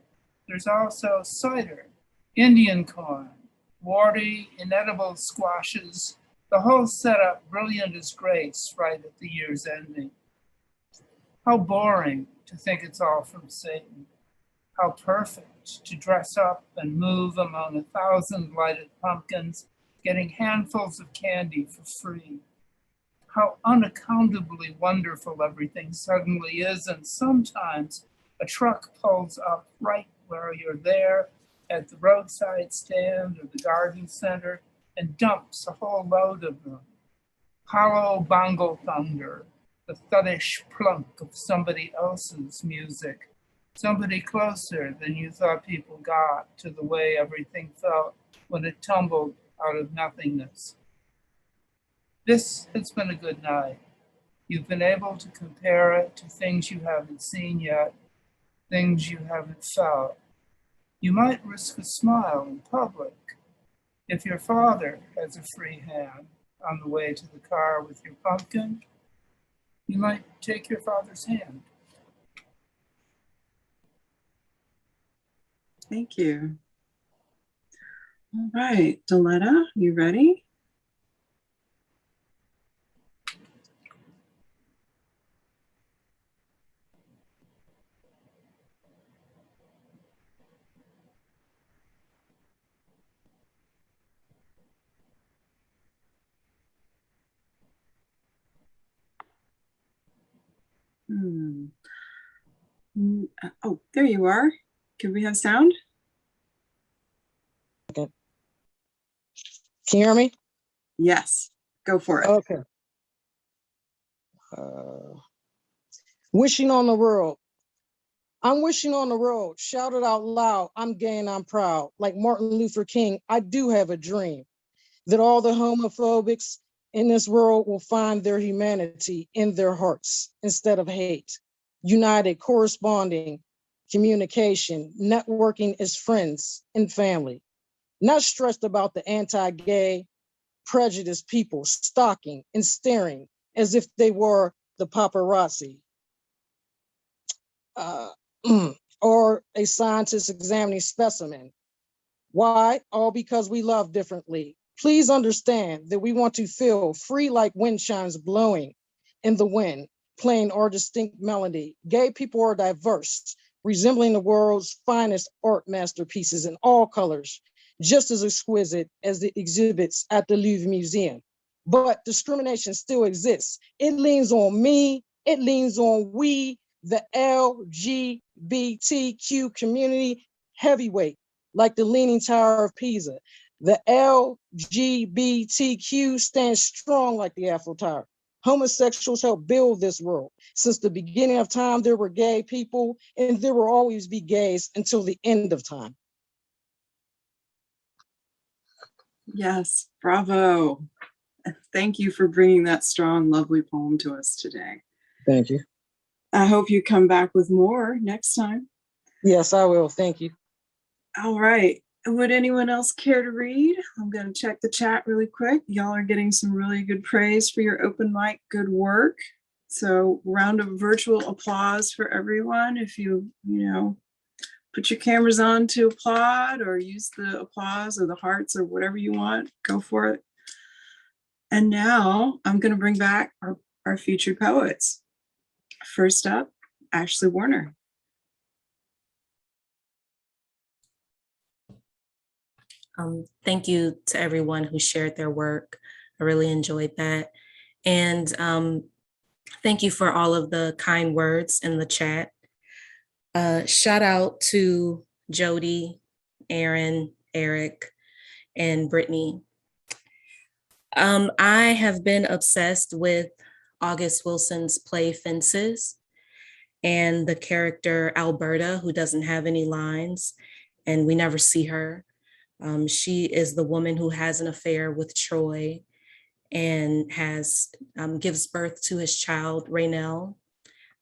there's also cider, Indian corn, warty, inedible squashes, the whole setup brilliant as grace right at the year's ending. How boring to think it's all from Satan. How perfect to dress up and move among 1,000 lighted pumpkins, getting handfuls of candy for free. How unaccountably wonderful everything suddenly is, and sometimes a truck pulls up right where you're there at the roadside stand or the garden center and dumps a whole load of them. Hollow bongo thunder, the thuddish plunk of somebody else's music, somebody closer than you thought people got to the way everything felt when it tumbled out of nothingness. This has been a good night. You've been able to compare it to things you haven't seen yet, things you haven't felt. You might risk a smile in public. If your father has a free hand on the way to the car with your pumpkin, you might take your father's hand. Thank you. All right, Daletta, you ready? Oh, there you are. Can we have sound? Okay. Can you hear me? Yes, go for it. Okay. Wishing on the world. I'm wishing on the world. Shout it out loud. I'm gay and I'm proud. Like Martin Luther King, I do have a dream that all the homophobics in this world will find their humanity in their hearts instead of hate. United, corresponding, communication, networking as friends and family. Not stressed about the anti-gay, prejudiced people stalking and staring as if they were the paparazzi. Or a scientist examining specimen. Why? All because we love differently. Please understand that we want to feel free like wind chimes blowing in the wind, playing our distinct melody. Gay people are diverse, resembling the world's finest art masterpieces in all colors, just as exquisite as the exhibits at the Louvre Museum. but discrimination still exists. It leans on me, it leans on we, the LGBTQ community heavyweight, like the Leaning Tower of Pisa. The LGBTQ stands strong like the Eiffel Tower. Homosexuals helped build this world. Since the beginning of time, there were gay people, and there will always be gays until the end of time. Yes, bravo. Thank you for bringing that strong, lovely poem to us today. Thank you. I hope you come back with more next time. Yes, I will. Thank you. All right. Would anyone else care to read? I'm going to check the chat really quick. Y'all are getting some really good praise for your open mic, good work. So round of virtual applause for everyone. If you put your cameras on to applaud or use the applause or the hearts or whatever you want, go for it. And now I'm going to bring back our featured poets. First up, Ashley Warner. Thank you to everyone who shared their work. I really enjoyed that. And thank you for all of the kind words in the chat. Shout out to Jody, Aaron, Eric, and Brittany. I have been obsessed with August Wilson's play Fences and the character Alberta, who doesn't have any lines, and we never see her. She is the woman who has an affair with Troy and gives birth to his child, Raynell,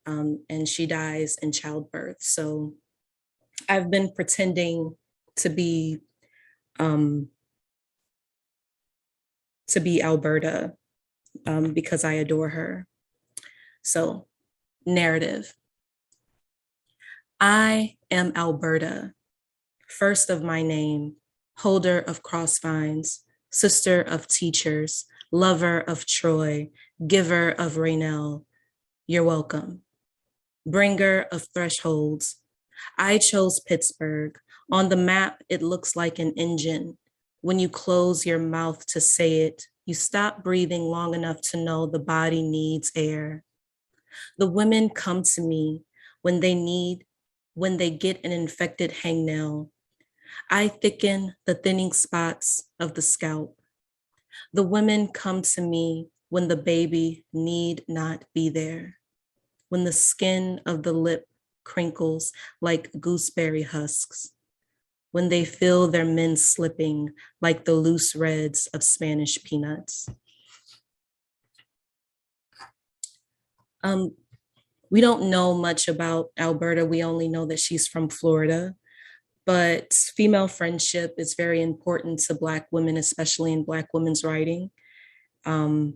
and she dies in childbirth. So I've been pretending to be Alberta because I adore her. So, narrative. I am Alberta, first of my name, holder of crossvines, sister of teachers, lover of Troy, giver of Raynell. You're welcome. Bringer of thresholds. I chose Pittsburgh. On the map, it looks like an engine. When you close your mouth to say it, you stop breathing long enough to know the body needs air. The women come to me when they get an infected hangnail. I thicken the thinning spots of the scalp. The women come to me when the baby need not be there, when the skin of the lip crinkles like gooseberry husks, when they feel their men slipping like the loose reds of Spanish peanuts. We don't know much about Alberta. We only know that she's from Florida. But female friendship is very important to Black women, especially in Black women's writing. And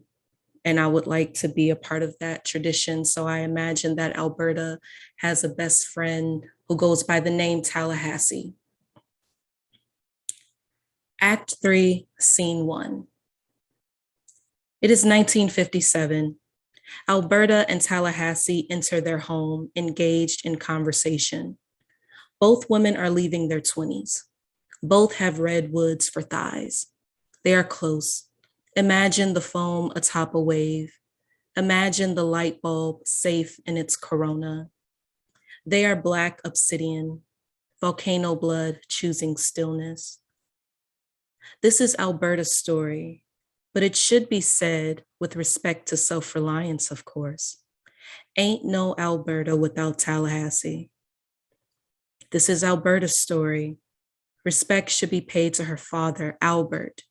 I would like to be a part of that tradition. So I imagine that Alberta has a best friend who goes by the name Tallahassee. Act 3, Scene 1. It is 1957. Alberta and Tallahassee enter their home, engaged in conversation. Both women are leaving their 20s. Both have redwoods for thighs. They are close. Imagine the foam atop a wave. Imagine the light bulb safe in its corona. They are Black obsidian, volcano blood choosing stillness. This is Alberta's story, but it should be said with respect to self-reliance, of course. Ain't no Alberta without Tallahassee. This is Alberta's story. Respect should be paid to her father, Albert.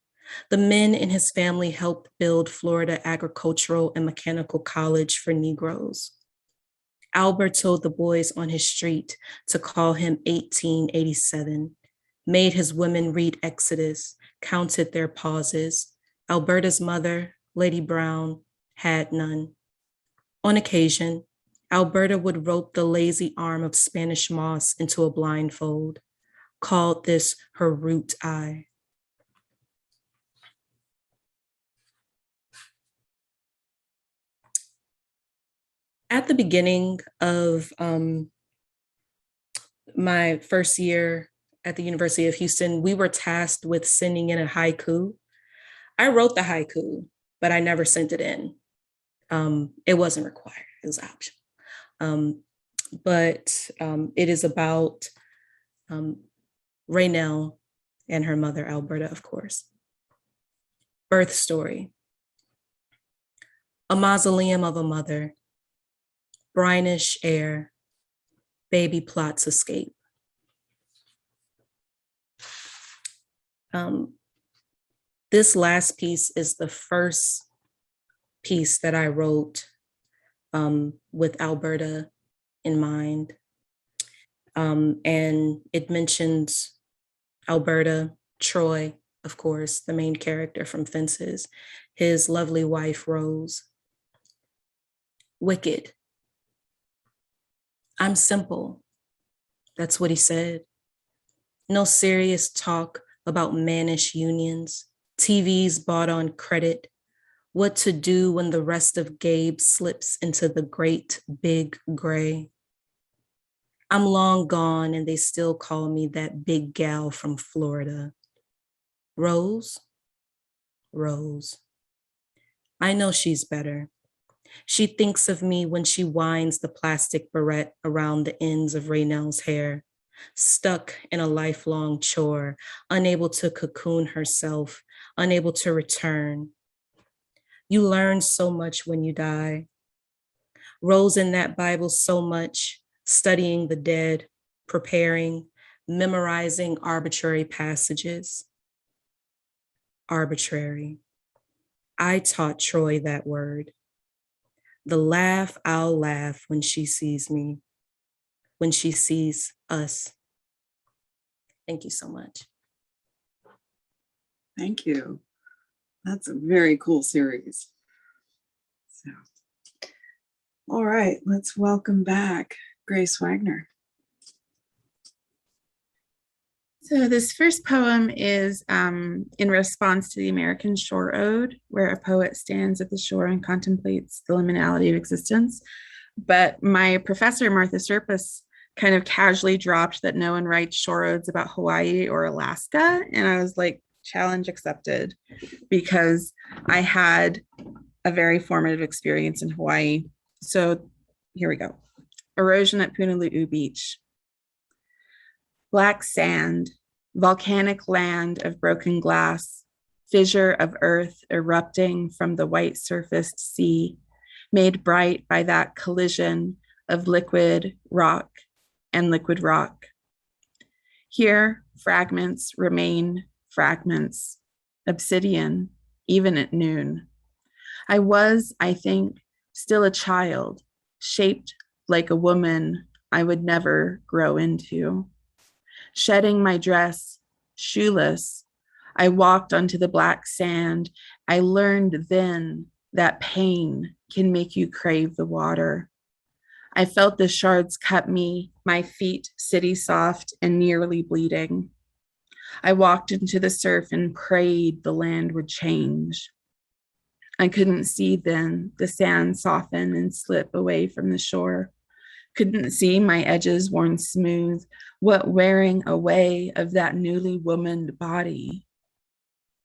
The men in his family helped build Florida Agricultural and Mechanical College for Negroes. Albert told the boys on his street to call him 1887, made his women read Exodus, counted their pauses. Alberta's mother, Lady Brown, had none. On occasion, Alberta would rope the lazy arm of Spanish moss into a blindfold, called this her root eye. At the beginning of my first year at the University of Houston, we were tasked with sending in a haiku. I wrote the haiku, but I never sent it in. It wasn't required, it was optional. But it is about Raynell and her mother, Alberta, of course. Birth story. A mausoleum of a mother, brinish air, baby plots escape. This last piece is the first piece that I wrote with Alberta in mind. And it mentions Alberta, Troy, of course, the main character from Fences, his lovely wife, Rose. Wicked. I'm simple. That's what he said. No serious talk about mannish unions, TVs bought on credit, what to do when the rest of Gabe slips into the great big gray. I'm long gone and they still call me that big gal from Florida. Rose? Rose. I know she's better. She thinks of me when she winds the plastic barrette around the ends of Raynell's hair, stuck in a lifelong chore, unable to cocoon herself, unable to return. You learn so much when you die. Rose in that Bible so much, studying the dead, preparing, memorizing arbitrary passages. Arbitrary. I taught Troy that word. The laugh I'll laugh when she sees me, when she sees us. Thank you so much. Thank you. That's a very cool series. So, all right, let's welcome back Grace Wagner. So this first poem is in response to the American Shore Ode, where a poet stands at the shore and contemplates the liminality of existence. But my professor, Martha Serpis, kind of casually dropped that no one writes shore odes about Hawaii or Alaska. And I was like, challenge accepted, because I had a very formative experience in Hawaii. So here we go. Erosion at Punaluu Beach. Black sand, volcanic land of broken glass, fissure of earth erupting from the white surfaced sea, made bright by that collision of liquid rock and liquid rock. Here, fragments remain fragments, obsidian, even at noon. I was, I think, still a child, shaped like a woman I would never grow into. Shedding my dress, shoeless, I walked onto the black sand. I learned then that pain can make you crave the water. I felt the shards cut me, my feet city soft and nearly bleeding. I walked into the surf and prayed the land would change. I couldn't see then the sand soften and slip away from the shore. Couldn't see my edges worn smooth, what wearing away of that newly womaned body.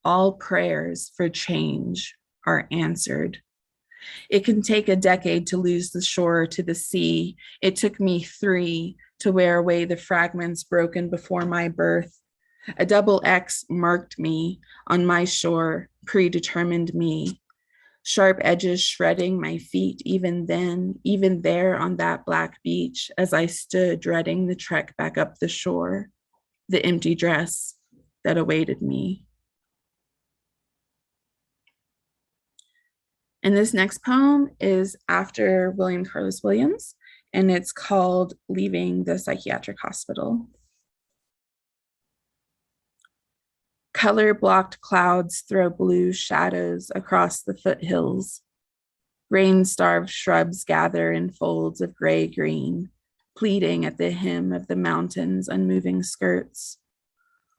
All prayers for change are answered. It can take a decade to lose the shore to the sea. It took me 3 to wear away the fragments broken before my birth. A double X marked me on my shore, predetermined me. Sharp edges shredding my feet even then, even there on that black beach, as I stood dreading the trek back up the shore, the empty dress that awaited me. And this next poem is after William Carlos Williams, and it's called Leaving the Psychiatric Hospital. Color-blocked clouds throw blue shadows across the foothills. Rain-starved shrubs gather in folds of gray-green, pleading at the hem of the mountain's unmoving skirts.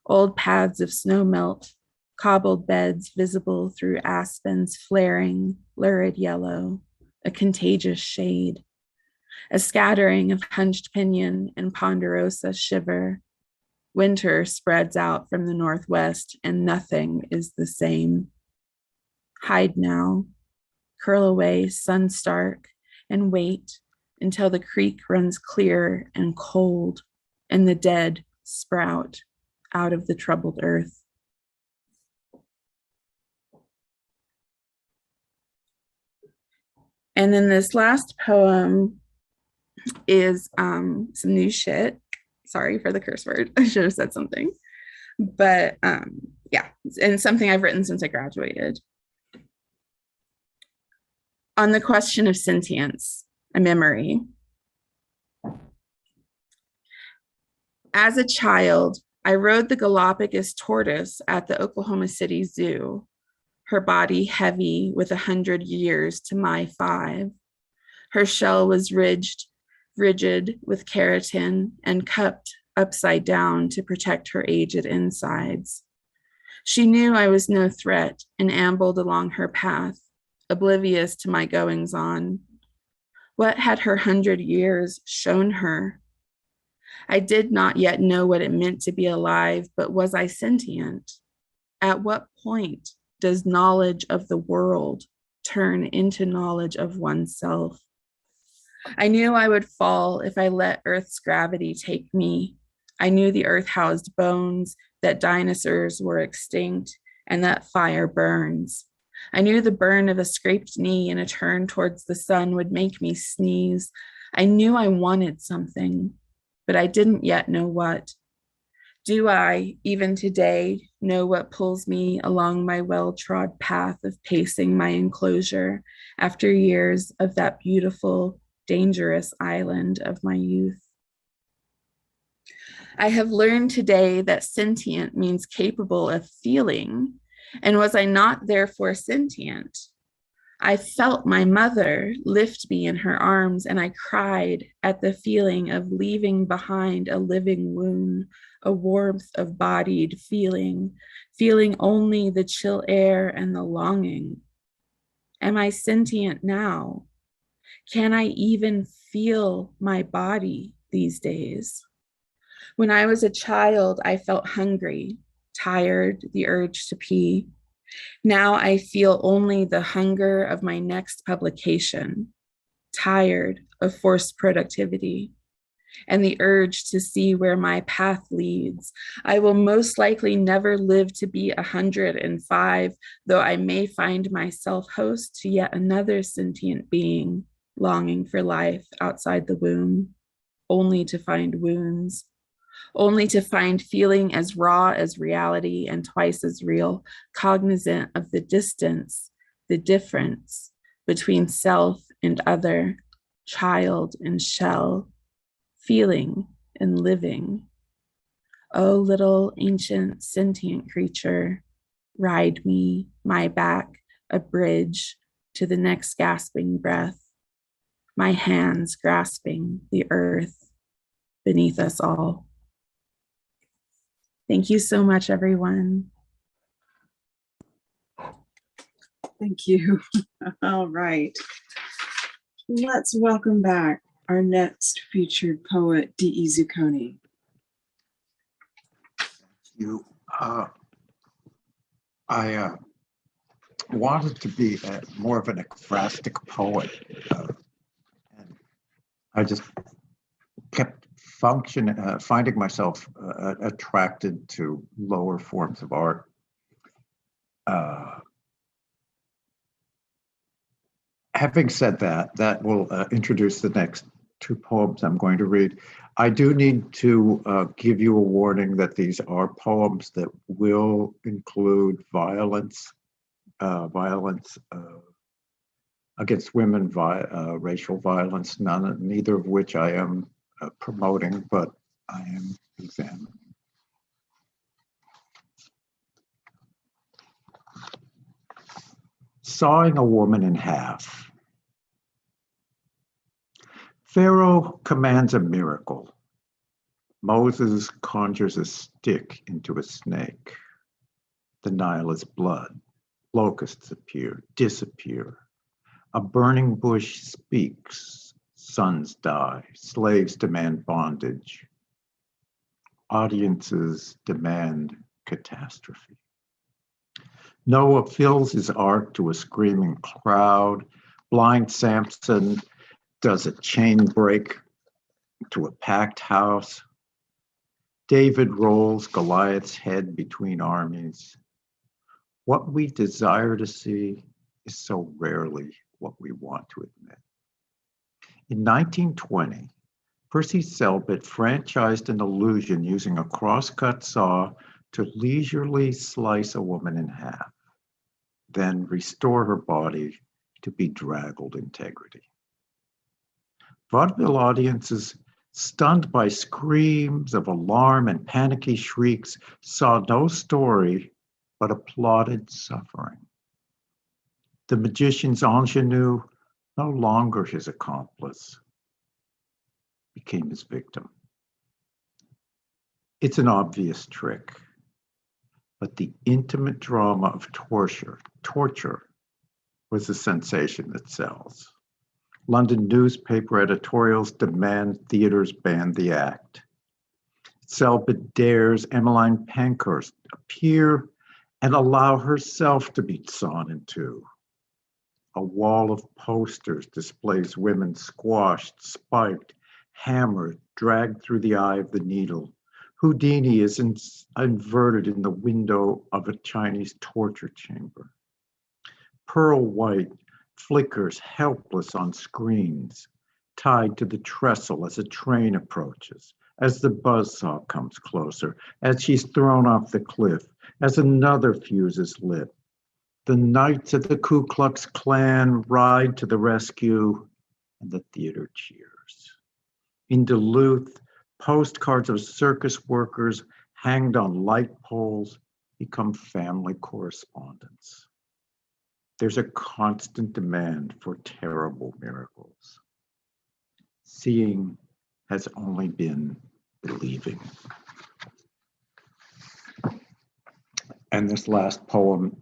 Old paths of snow melt, cobbled beds visible through aspens flaring, lurid yellow, a contagious shade. A scattering of hunched pinyon and ponderosa shiver. Winter spreads out from the northwest and nothing is the same. Hide now, curl away, sun stark, and wait until the creek runs clear and cold and the dead sprout out of the troubled earth. And then this last poem is some new shit. Sorry for the curse word. I should have said something. But yeah, and something I've written since I graduated. On the question of sentience, a memory. As a child, I rode the Galapagos tortoise at the Oklahoma City Zoo, her body heavy with 100 years to my 5. Her shell was rigid with keratin and cupped upside down to protect her aged insides. She knew I was no threat and ambled along her path, oblivious to my goings on. What had her 100 years shown her? I did not yet know what it meant to be alive, but was I sentient? At what point does knowledge of the world turn into knowledge of oneself? I knew I would fall if I let Earth's gravity take me. I knew the Earth housed bones, that dinosaurs were extinct, and that fire burns. I knew the burn of a scraped knee and a turn towards the sun would make me sneeze. I knew I wanted something, but I didn't yet know what. Do I, even today, know what pulls me along my well-trod path of pacing my enclosure after years of that beautiful, dangerous island of my youth? I have learned today that sentient means capable of feeling, and was I not therefore sentient? I felt my mother lift me in her arms, and I cried at the feeling of leaving behind a living wound, a warmth of bodied feeling, feeling only the chill air and the longing. Am I sentient now? Can I even feel my body these days? When I was a child, I felt hungry, tired, the urge to pee. Now I feel only the hunger of my next publication, tired of forced productivity, and the urge to see where my path leads. I will most likely never live to be 105, though I may find myself host to yet another sentient being longing for life outside the womb, only to find wounds, only to find feeling as raw as reality and twice as real, cognizant of the distance, the difference between self and other, child and shell, feeling and living. Oh, little ancient sentient creature, ride me, my back, a bridge to the next gasping breath, my hands grasping the earth beneath us all. Thank you so much, everyone. Thank you. All right. Let's welcome back our next featured poet, Dee Zucconi. I wanted to be more of an ekphrastic poet. And I just kept finding myself attracted to lower forms of art. Having said that, that will introduce the next 2 poems I'm going to read. I do need to give you a warning that these are poems that will include violence, against women, racial violence, neither of which I am promoting, but I am examining. Sawing a woman in half. Pharaoh commands a miracle. Moses conjures a stick into a snake. The Nile is blood. Locusts appear, disappear. A burning bush speaks. Sons die. Slaves demand bondage. Audiences demand catastrophe. Noah fills his ark to a screaming crowd. Blind Samson does a chain break to a packed house. David rolls Goliath's head between armies. What we desire to see is so rarely what we want to admit. In 1920, Percy Selbit franchised an illusion using a crosscut saw to leisurely slice a woman in half, then restore her body to bedraggled integrity. Vaudeville audiences, stunned by screams of alarm and panicky shrieks, saw no story but applauded suffering. The magician's ingenue, no longer his accomplice, became his victim. It's an obvious trick, but the intimate drama of torture was the sensation that sells. London newspaper editorials demand theaters ban the act. Selbit dares Emmeline Pankhurst appear and allow herself to be sawn in two. A wall of posters displays women squashed, spiked, hammered, dragged through the eye of the needle. Houdini is inverted in the window of a Chinese torture chamber. Pearl White flickers helpless on screens, tied to the trestle as a train approaches, as the buzzsaw comes closer, as she's thrown off the cliff, as another fuse is lit. The knights of the Ku Klux Klan ride to the rescue, and the theater cheers. In Duluth, postcards of circus workers hanged on light poles become family correspondence. There's a constant demand for terrible miracles. Seeing has only been believing. And this last poem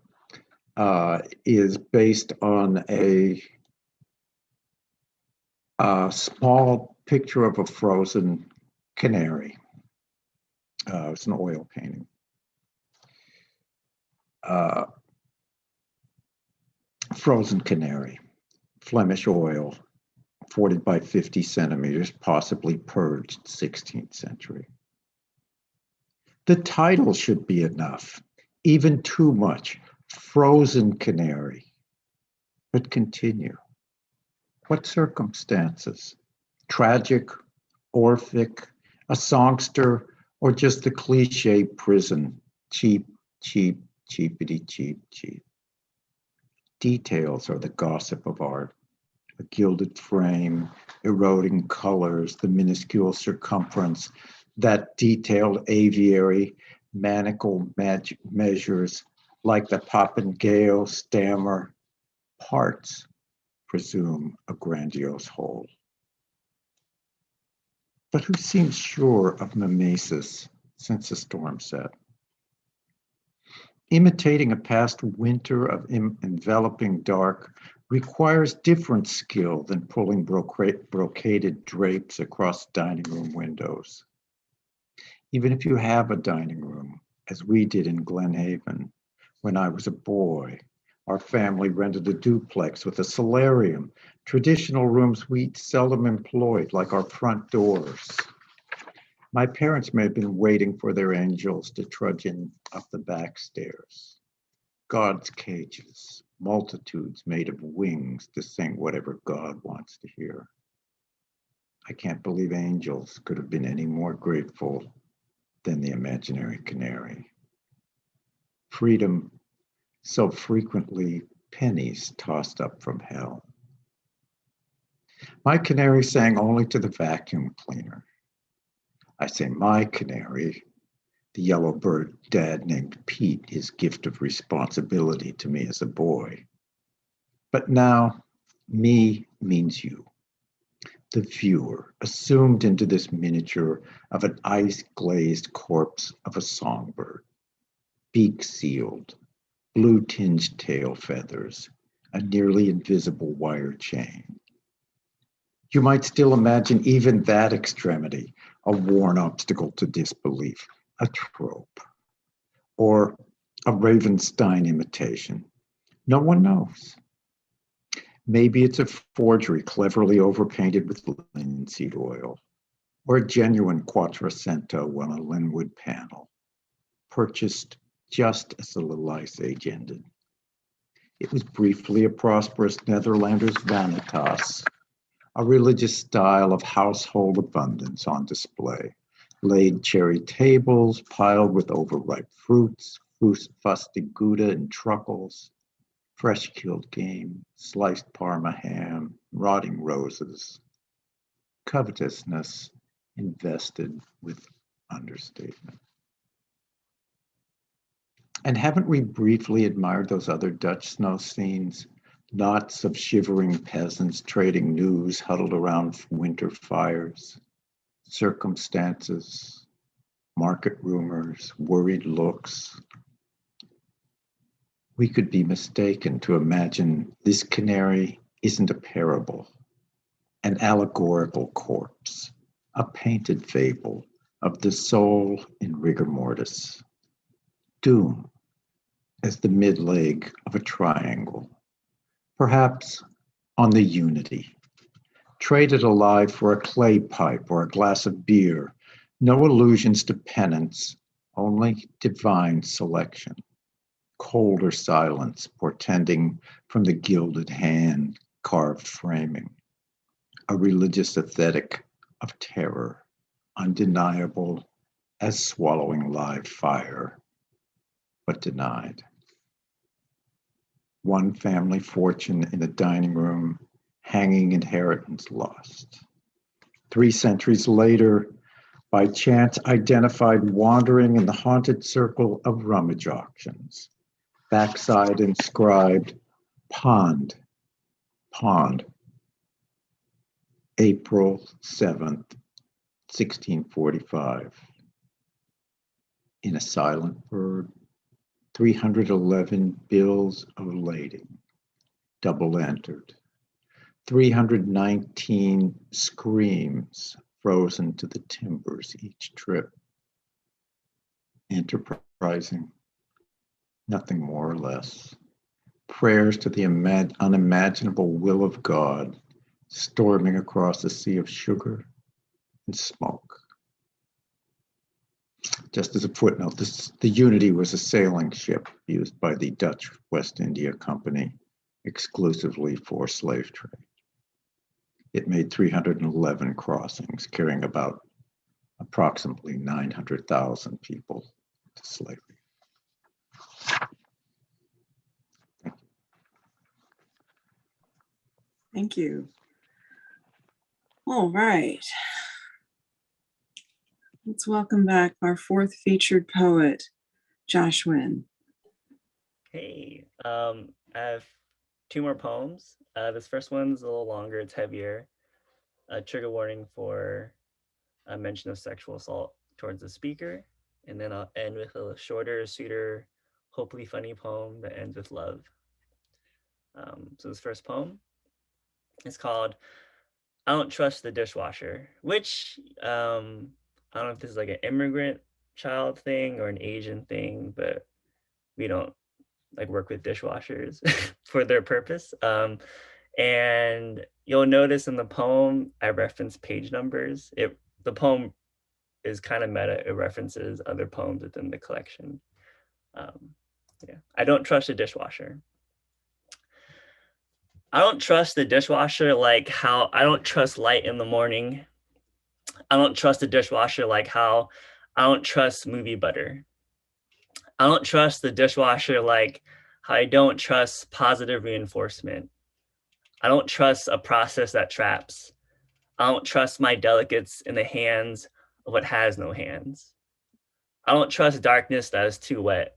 is based on a small picture of a frozen canary. It's an oil painting. Frozen canary, Flemish oil, 40 by 50 centimeters, possibly purged 16th century. The title should be enough, even too much, frozen canary. But continue. What circumstances? Tragic, Orphic, a songster, or just the cliche prison? Cheap, cheap, cheapity, cheap, cheap. Details are the gossip of art. A gilded frame, eroding colors, the minuscule circumference, that detailed aviary, manicle measures, like the Papangeo stammer, parts presume a grandiose whole. But who seems sure of mimesis since the storm set? Imitating a past winter of enveloping dark requires different skill than pulling brocaded drapes across dining room windows. Even if you have a dining room, as we did in Glen Haven when I was a boy, our family rented a duplex with a solarium, traditional rooms we seldom employed, like our front doors. My parents may have been waiting for their angels to trudge in up the back stairs. God's cages, multitudes made of wings to sing whatever God wants to hear. I can't believe angels could have been any more grateful than the imaginary canary. Freedom, so frequently pennies tossed up from hell. My canary sang only to the vacuum cleaner. I say my canary, the yellow bird dad named Pete, his gift of responsibility to me as a boy. But now, me means you, the viewer, assumed into this miniature of an ice-glazed corpse of a songbird, beak sealed, blue-tinged tail feathers, a nearly invisible wire chain. You might still imagine even that extremity, a worn obstacle to disbelief, a trope, or a Ravenstein imitation? No one knows. Maybe it's a forgery cleverly overpainted with linseed oil, or a genuine Quattrocento on a Linwood panel, purchased just as the Little Ice Age ended. It was briefly a prosperous Netherlander's vanitas, a religious style of household abundance on display. Laid cherry tables piled with overripe fruits, fusty gouda and truckles, fresh killed game, sliced Parma ham, rotting roses. Covetousness invested with understatement. And haven't we briefly admired those other Dutch snow scenes? Knots of shivering peasants trading news huddled around winter fires, circumstances, market rumors, worried looks. We could be mistaken to imagine this canary isn't a parable, an allegorical corpse, a painted fable of the soul in rigor mortis. Doom as the mid-leg of a triangle, perhaps on the unity, traded alive for a clay pipe or a glass of beer. No allusions to penance, only divine selection. Colder silence portending from the gilded hand carved framing. A religious aesthetic of terror, undeniable as swallowing live fire, but denied. One family fortune in the dining room, hanging inheritance lost. 3 centuries later, by chance identified wandering in the haunted circle of rummage auctions. Backside inscribed, pond, April 7th, 1645. In a silent bird, 311 bills of lading, double entered. 319 screams frozen to the timbers each trip. Enterprising, nothing more or less. Prayers to the unimaginable will of God, storming across a sea of sugar and smoke. Just as a footnote, the Unity was a sailing ship used by the Dutch West India Company exclusively for slave trade. It made 311 crossings, carrying about approximately 900,000 people to slavery. Thank you. All right. Let's welcome back our 4th featured poet, Josh Nguyen. Hey, I have 2 more poems. This first one's a little longer, it's heavier. A trigger warning for a mention of sexual assault towards the speaker. And then I'll end with a shorter, sweeter, hopefully funny poem that ends with love. So this first poem is called I Don't Trust the Dishwasher, which I don't know if this is like an immigrant child thing or an Asian thing, but we don't like work with dishwashers for their purpose. And you'll notice in the poem, I reference page numbers. The poem is kind of meta. It references other poems within the collection. Yeah, I don't trust a dishwasher. I don't trust the dishwasher like how I don't trust light in the morning. I don't trust the dishwasher like how I don't trust movie butter. I don't trust the dishwasher like how I don't trust positive reinforcement. I don't trust a process that traps. I don't trust my delicates in the hands of what has no hands. I don't trust darkness that is too wet.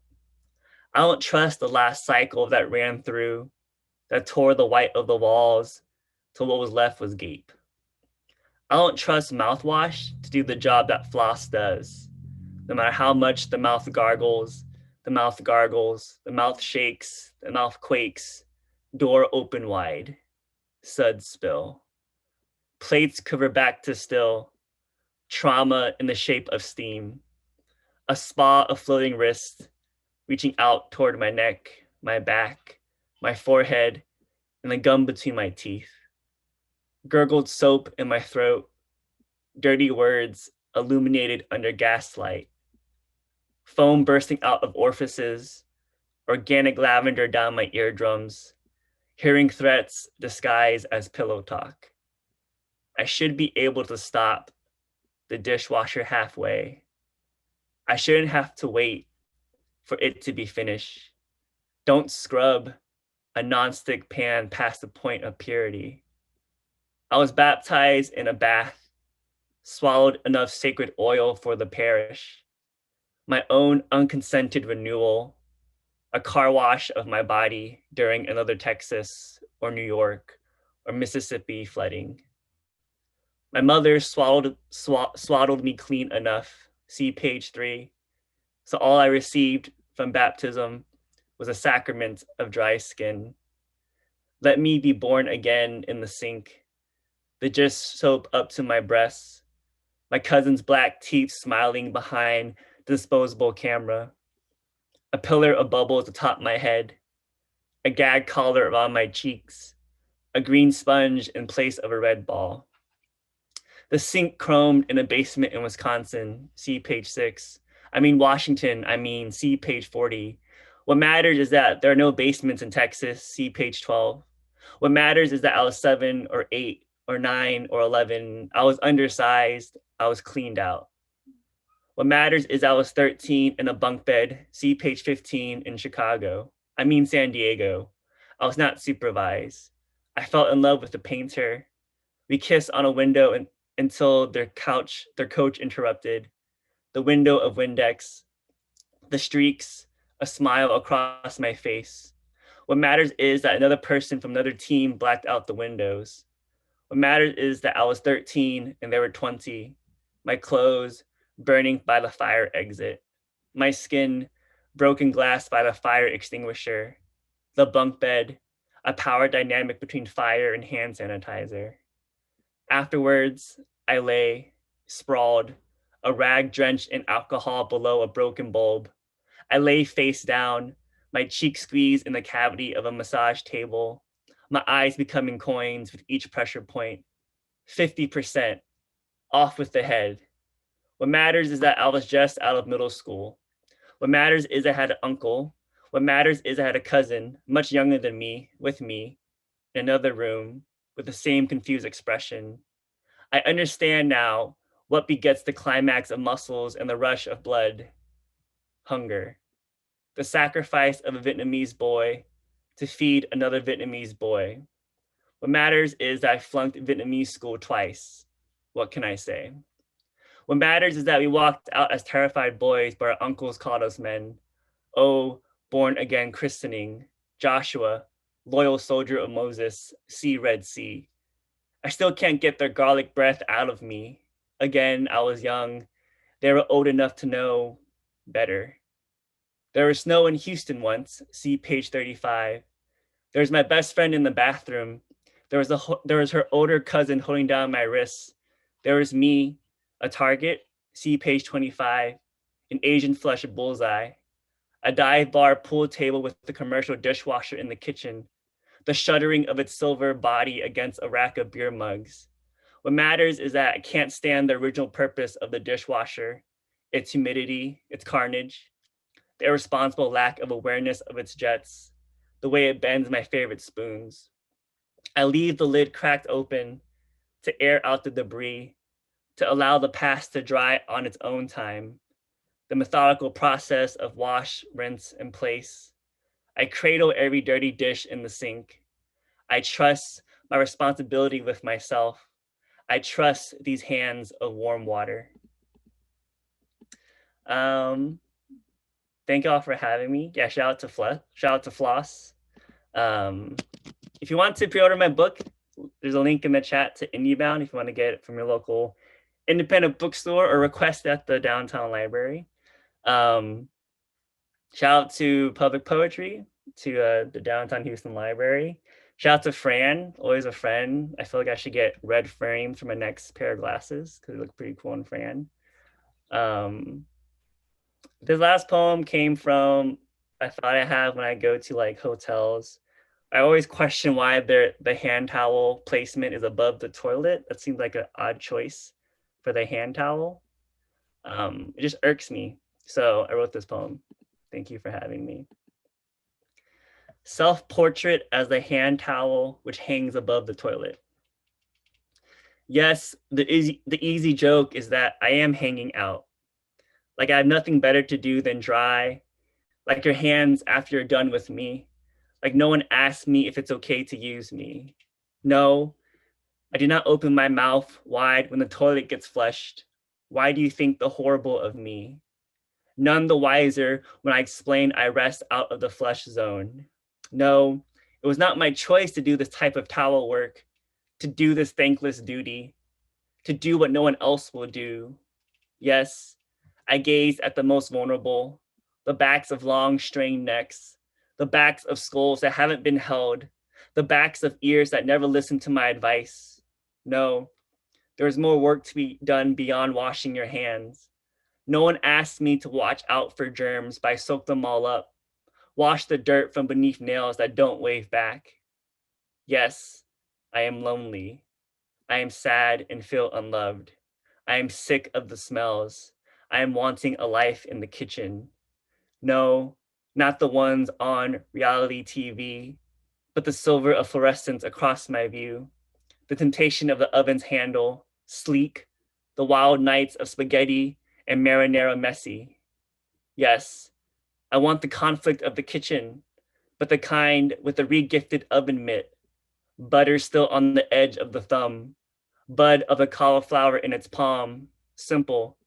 I don't trust the last cycle that ran through, that tore the white of the walls till what was left was gape. I don't trust mouthwash to do the job that floss does. No matter how much the mouth gargles, the mouth gargles, the mouth shakes, the mouth quakes, door open wide, suds spill. Plates cover back to still, trauma in the shape of steam, a spa of floating wrists, reaching out toward my neck, my back, my forehead, and the gum between my teeth. Gurgled soap in my throat, dirty words illuminated under gaslight. Foam bursting out of orifices, organic lavender down my eardrums, hearing threats disguised as pillow talk. I should be able to stop the dishwasher halfway. I shouldn't have to wait for it to be finished. Don't scrub a nonstick pan past the point of purity. I was baptized in a bath, swallowed enough sacred oil for the parish, my own unconsented renewal, a car wash of my body during another Texas or New York or Mississippi flooding. My mother swaddled me clean enough, see page 3. So all I received from baptism was a sacrament of dry skin. Let me be born again in the sink, the dish soap up to my breasts, my cousin's black teeth smiling behind the disposable camera, a pillar of bubbles atop my head, a gag collar around my cheeks, a green sponge in place of a red ball. The sink chromed in a basement in Wisconsin, see page 6. Washington, see page 40. What matters is that there are no basements in Texas, see page 12. What matters is that I was 7 or 8 or 9 or 11. I was undersized, I was cleaned out. What matters is I was 13 in a bunk bed, see page 15 in San Diego. I was not supervised. I fell in love with the painter. We kissed on a window until their coach interrupted. The window of Windex, the streaks, a smile across my face. What matters is that another person from another team blacked out the windows. What matters is that I was 13 and they were 20. My clothes burning by the fire exit. My skin broken glass by the fire extinguisher. The bunk bed, a power dynamic between fire and hand sanitizer. Afterwards, I lay, sprawled, a rag drenched in alcohol below a broken bulb. I lay face down, my cheek squeezed in the cavity of a massage table, my eyes becoming coins with each pressure point. 50%, off with the head. What matters is that I was just out of middle school. What matters is I had an uncle. What matters is I had a cousin, much younger than me, with me, in another room, with the same confused expression. I understand now what begets the climax of muscles and the rush of blood. Hunger. The sacrifice of a Vietnamese boy to feed another Vietnamese boy. What matters is that I flunked Vietnamese school twice. What can I say? What matters is that we walked out as terrified boys, but our uncles called us men. Oh, born again christening, Joshua, loyal soldier of Moses, see Red Sea. I still can't get their garlic breath out of me. Again, I was young. They were old enough to know better. There was snow in Houston once, see page 35. There was my best friend in the bathroom. There was her older cousin holding down my wrists. There was me, a target, see page 25, an Asian flush bullseye, a dive bar pool table with the commercial dishwasher in the kitchen, the shuddering of its silver body against a rack of beer mugs. What matters is that I can't stand the original purpose of the dishwasher, its humidity, its carnage, the irresponsible lack of awareness of its jets, the way it bends my favorite spoons. I leave the lid cracked open to air out the debris, to allow the past to dry on its own time, the methodical process of wash, rinse, and place. I cradle every dirty dish in the sink. I trust my responsibility with myself. I trust these hands of warm water. Thank you all for having me. Yeah, shout out to Floss. If you want to pre-order my book, there's a link in the chat to IndieBound if you want to get it from your local independent bookstore or request at the downtown library. Shout out to Public Poetry, to the downtown Houston Library. Shout out to Fran, always a friend. I feel like I should get red frames for my next pair of glasses because they look pretty cool on Fran. This last poem came from I thought I have when I go to like hotels. I always question why the hand towel placement is above the toilet. That seems like an odd choice for the hand towel. It just irks me. So I wrote this poem. Thank you for having me. Self-portrait as the hand towel which hangs above the toilet. Yes, the easy joke is that I am hanging out. Like I have nothing better to do than dry, like your hands after you're done with me. Like no one asked me if it's okay to use me. No, I do not open my mouth wide when the toilet gets flushed. Why do you think the horrible of me? None the wiser when I explain I rest out of the flush zone. No, it was not my choice to do this type of towel work, to do this thankless duty, to do what no one else will do. Yes, I gaze at the most vulnerable, the backs of long strained necks, the backs of skulls that haven't been held, the backs of ears that never listened to my advice. No, there is more work to be done beyond washing your hands. No one asked me to watch out for germs, but I soak them all up. Wash the dirt from beneath nails that don't wave back. Yes, I am lonely. I am sad and feel unloved. I am sick of the smells. I am wanting a life in the kitchen. No, not the ones on reality TV, but the silver of fluorescence across my view. The temptation of the oven's handle, sleek, the wild nights of spaghetti and marinara messy. Yes, I want the conflict of the kitchen, but the kind with the regifted oven mitt, butter still on the edge of the thumb, bud of a cauliflower in its palm, simple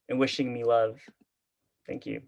and wishing me love. Thank you.